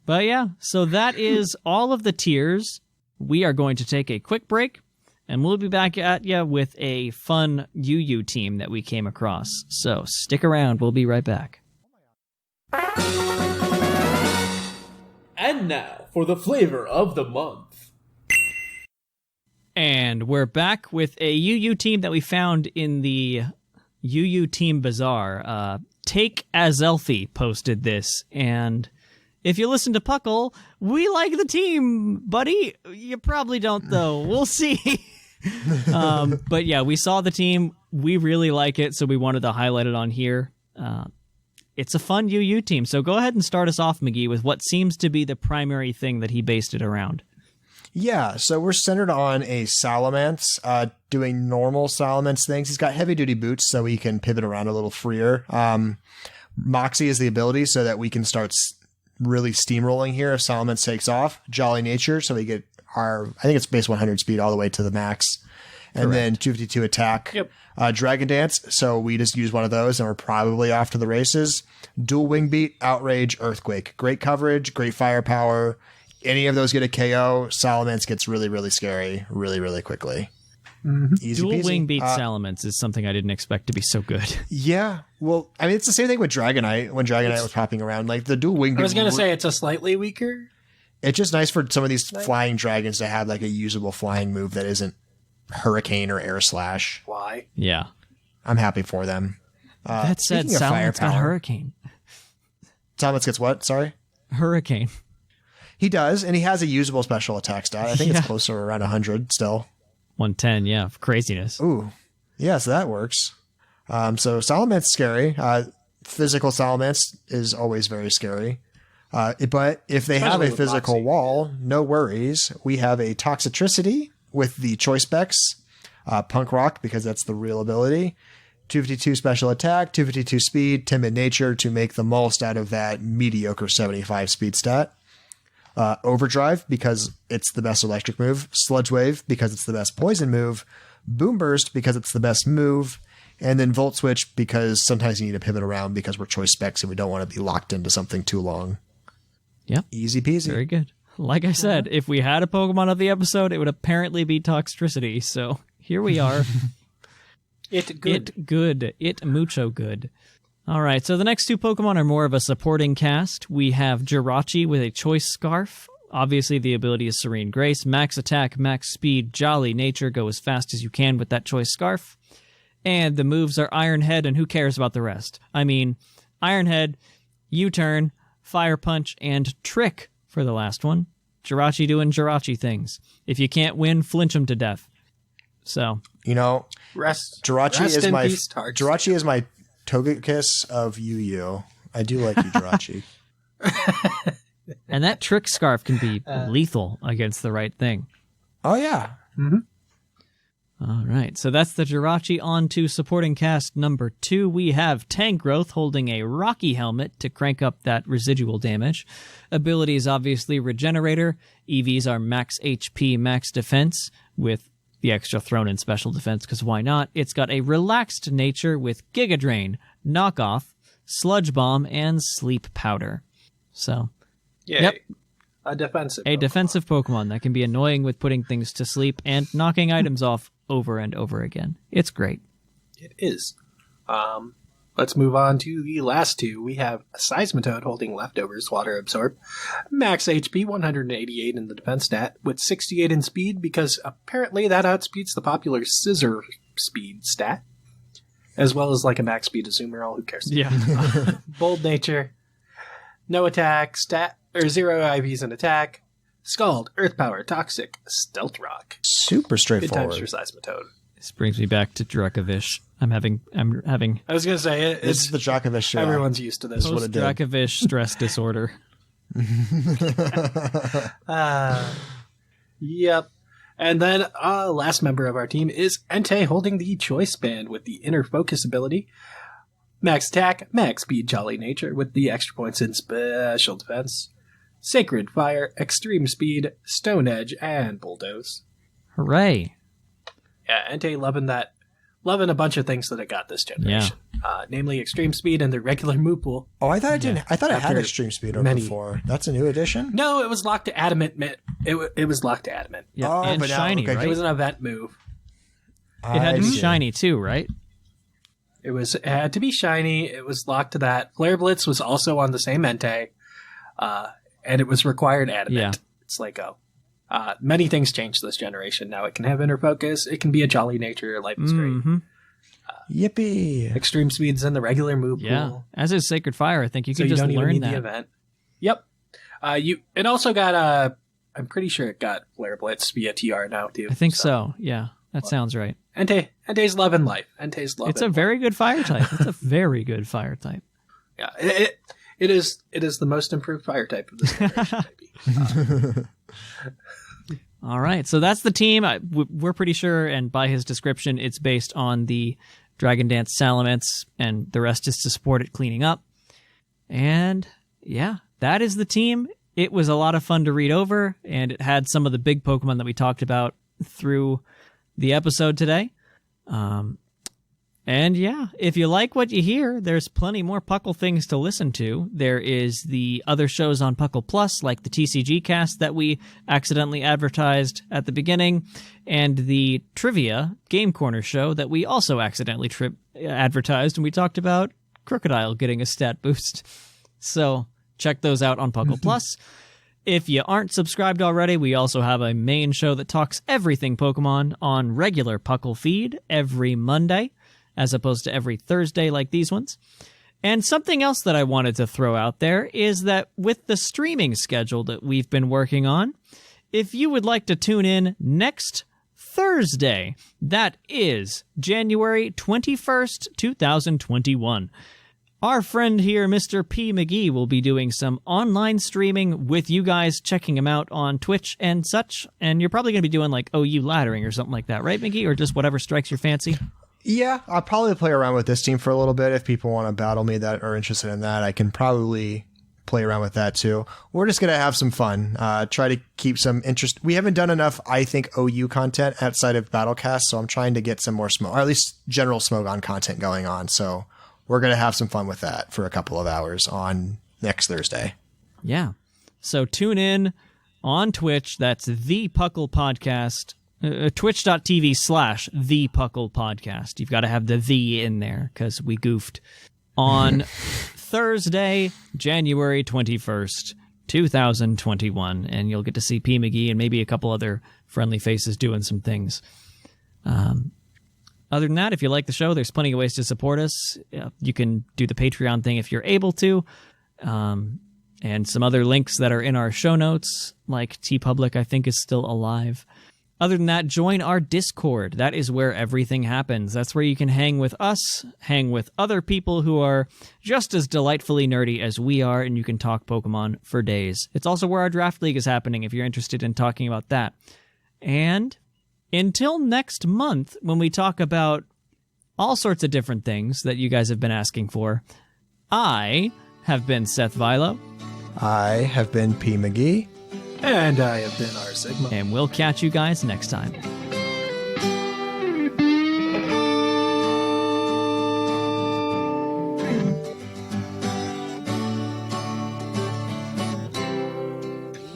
But yeah, so that is all of the tiers. We are going to take a quick break, and we'll be back at you with a fun UU team that we came across. So stick around. We'll be right back. And now for the flavor of the month. And we're back with a UU team that we found in the UU Team Bazaar. Take Azelfie posted this, and if you listen to PUCL, we like the team, buddy. You probably don't, though. We'll see. But yeah, we saw the team. We really like it, so we wanted to highlight it on here. It's a fun UU team, so go ahead and start us off, McGee, with what seems to be the primary thing that he based it around. Yeah, so we're centered on a Salamence, doing normal Salamence things. He's got heavy-duty boots, so he can pivot around a little freer. Moxie is the ability so that we can start really steamrolling here if Salamence takes off. Jolly Nature, so we get I think it's base 100 speed all the way to the max. And then 252 attack. Yep. Dragon Dance, so we just use one of those, and we're probably off to the races. Dual Wing Beat, Outrage, Earthquake. Great coverage, great firepower. Any of those get a KO, Salamence gets really, really scary really, really quickly. Easy Dual peasy. Wing Beat Salamence is something I didn't expect to be so good. Yeah. Well, I mean, it's the same thing with Dragonite when Dragonite was popping around. Like the Dual Wing Beat. I was going to say it's a slightly weaker. It's just nice for some of these flying dragons to have like a usable flying move that isn't Hurricane or Air Slash. Why? Yeah. I'm happy for them. That said, speaking of Salamence got firepower- Hurricane. Salamence gets what? Sorry? Hurricane. He does, and he has a usable special attack stat. I think Yeah. it's closer to around 100 still. 110, yeah. Craziness. Ooh. Yeah, so that works. So Salamence scary. Physical Salamence is always very scary. But if they have Especially a with physical Moxie. wall, no worries. We have a Toxicity with the choice specs. Punk Rock, because that's the real ability. 252 special attack, 252 speed, timid nature to make the most out of that mediocre 75 speed stat. Overdrive, because it's the best electric move. Sludge Wave, because it's the best poison move. Boom Burst, because it's the best move. And then Volt Switch, because sometimes you need to pivot around because we're choice specs and we don't want to be locked into something too long. Yep. Easy peasy. Very good. Like I said, if we had a Pokemon of the episode, it would apparently be Toxtricity. So here we are. It good. It good. It mucho good. All right, so the next two Pokemon are more of a supporting cast. We have Jirachi with a Choice Scarf. Obviously, the ability is Serene Grace. Max attack, max speed, jolly nature. Go as fast as you can with that Choice Scarf. And the moves are Iron Head, and who cares about the rest? I mean, Iron Head, U-Turn, Fire Punch, and Trick for the last one. Jirachi doing Jirachi things. If you can't win, flinch him to death. So, You know, Jirachi Jirachi is my Togekiss of Yu-Yu. I do like you, Jirachi. and that Trick Scarf can be lethal against the right thing. Oh, yeah. All right, so that's the Jirachi. On to supporting cast number 2. We have Tangrowth holding a Rocky Helmet to crank up that residual damage. Abilities, obviously, Regenerator. EVs are max HP, max defense, with the extra thrown in special defense, because why not? It's got a relaxed nature with Giga Drain, Knockoff, Sludge Bomb, and Sleep Powder. So, Yay. Yep. A defensive. a Pokemon. defensive Pokemon that can be annoying with putting things to sleep and knocking items off over and over again. It's great. It is. Let's move on to the last two. We have a Seismitoad holding Leftovers, Water Absorb. Max HP, 188 in the defense stat, with 68 in speed, because apparently that outspeeds the popular Scissor speed stat, as well as like a max speed Azumarill. Who cares? Yeah. Bold Nature. No attack, stat, or 0 IVs in attack. Scald, Earth Power, Toxic, Stealth Rock. Super Good straightforward. times for Seismitoad. This brings me back to Dracovish. I'm having I was going to say, This is it's the Djokovic show. everyone's used to this. what it did. post-Dracovish stress disorder. Yep. And then last member of our team is Entei holding the Choice Band with the Inner Focus ability. Max attack, max speed, jolly nature with the extra points in special defense. Sacred Fire, Extreme Speed, Stone Edge, and Bulldoze. Hooray. Yeah, Entei loving a bunch of things that it got this generation. Namely Extreme Speed and the regular move pool. Oh, I thought it didn't. I thought it had After extreme speed over many- before. That's a new addition. No, it was locked to Adamant. It was locked to Adamant. Yeah, Oh, and but now- shiny, okay, It right? was an event move. It had to be I see. shiny too, right? It had to be shiny. It was locked to that. Flare Blitz was also on the same Entei, and it was required Adamant. Yeah. It's like, many things changed this generation. Now it can have Inner Focus. It can be a jolly nature. Life is great. Mm-hmm. Yippee. Extreme Speed's in the regular move Yeah. pool. As is Sacred Fire, I think you So can you just don't even learn need that. the event. Yep. It also got I'm pretty sure it got Flare Blitz via TR now too. I think so. Yeah, that sounds right. Entei's loving life. Entei's loving. It's a very good fire type. It's a very good fire type. Yeah, it is the most improved fire type of this generation, maybe. All right, so that's the team. We're pretty sure, and by his description, it's based on the Dragon Dance Salamence, and the rest is to support it cleaning up. And yeah, that is the team. It was a lot of fun to read over, and it had some of the big Pokemon that we talked about through the episode today. And yeah, if you like what you hear, there's plenty more Puckle things to listen to. There is the other shows on Puckle Plus, like the TCG cast that we accidentally advertised at the beginning, and the Trivia Game Corner show that we also accidentally advertised, and we talked about Crocodile getting a stat boost. So check those out on Puckle Plus. If you aren't subscribed already, we also have a main show that talks everything Pokemon on regular Puckle feed every Monday, as opposed to every Thursday like these ones. And something else that I wanted to throw out there is that with the streaming schedule that we've been working on, if you would like to tune in next Thursday, that is January 21st, 2021. Our friend here, Mr. P. McGee, will be doing some online streaming with you guys, checking him out on Twitch and such. And you're probably going to be doing like OU laddering or something like that, right, McGee? Or just whatever strikes your fancy? Yeah, I'll probably play around with this team for a little bit. If people want to battle me that are interested in that, I can probably play around with that too. We're just going to have some fun. Try to keep some interest. We haven't done enough, I think, OU content outside of Battlecast, so I'm trying to get some more or at least general Smogon content going on. So we're going to have some fun with that for a couple of hours on next Thursday. Yeah. So tune in on Twitch. That's The PUCL Podcast. Twitch.tv/The PUCL Podcast. You've got to have the in there because we goofed. On Thursday, January 21st, 2021. And you'll get to see P. McGee and maybe a couple other friendly faces doing some things. Other than that, if you like the show, there's plenty of ways to support us. You can do the Patreon thing if you're able to. And some other links that are in our show notes, like TeePublic, I think is still alive. Other than that, join our Discord. That is where everything happens. That's where you can hang with us, hang with other people who are just as delightfully nerdy as we are, and you can talk Pokemon for days. It's also where our Draft League is happening if you're interested in talking about that. And until next month, when we talk about all sorts of different things that you guys have been asking for, I have been Seth Vilo. I have been P. McGee. And I have been R. Sigma. And we'll catch you guys next time.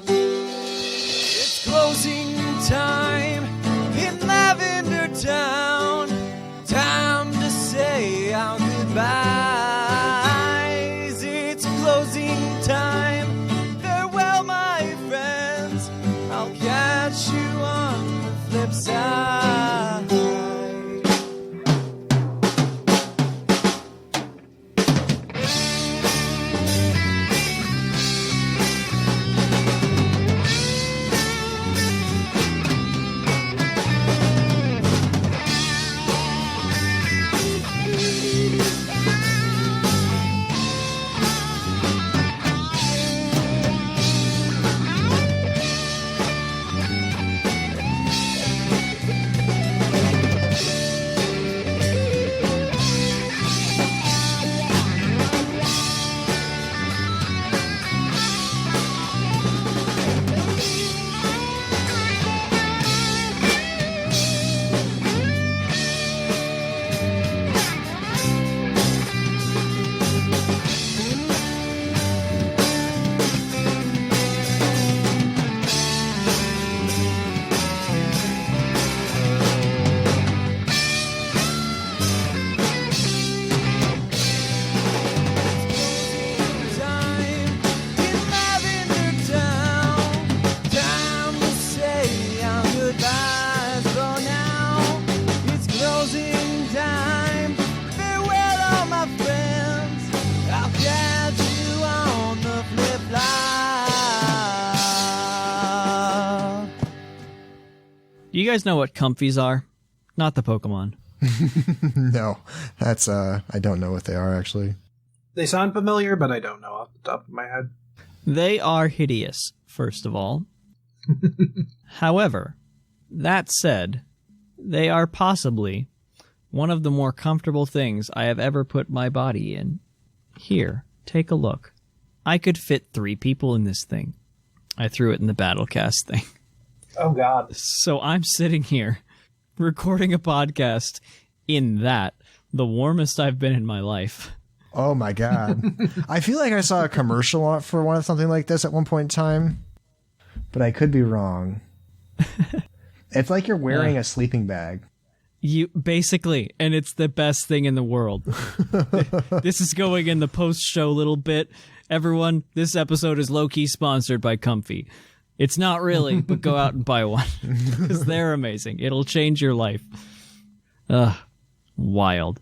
It's closing time in Lavender Town. Time to say our goodbyes. It's closing time. Farewell, my friends. I'll catch you on the flip side. Do you guys know what comfies are? Not the Pokemon. No, that's, I don't know what they are, actually. They sound familiar, but I don't know off the top of my head. They are hideous, first of all. However, that said, they are possibly one of the more comfortable things I have ever put my body in. Here, take a look. I could fit 3 people in this thing. I threw it in the Battlecast thing. Oh, God. So I'm sitting here recording a podcast in that, the warmest I've been in my life. Oh, my God. I feel like I saw a commercial for something like this at one point in time, but I could be wrong. It's like you're wearing a sleeping bag. You basically, and it's the best thing in the world. This is going in the post-show little bit. Everyone, this episode is low-key sponsored by Comfy. It's not really, but go out and buy one because they're amazing. It'll change your life. Wild.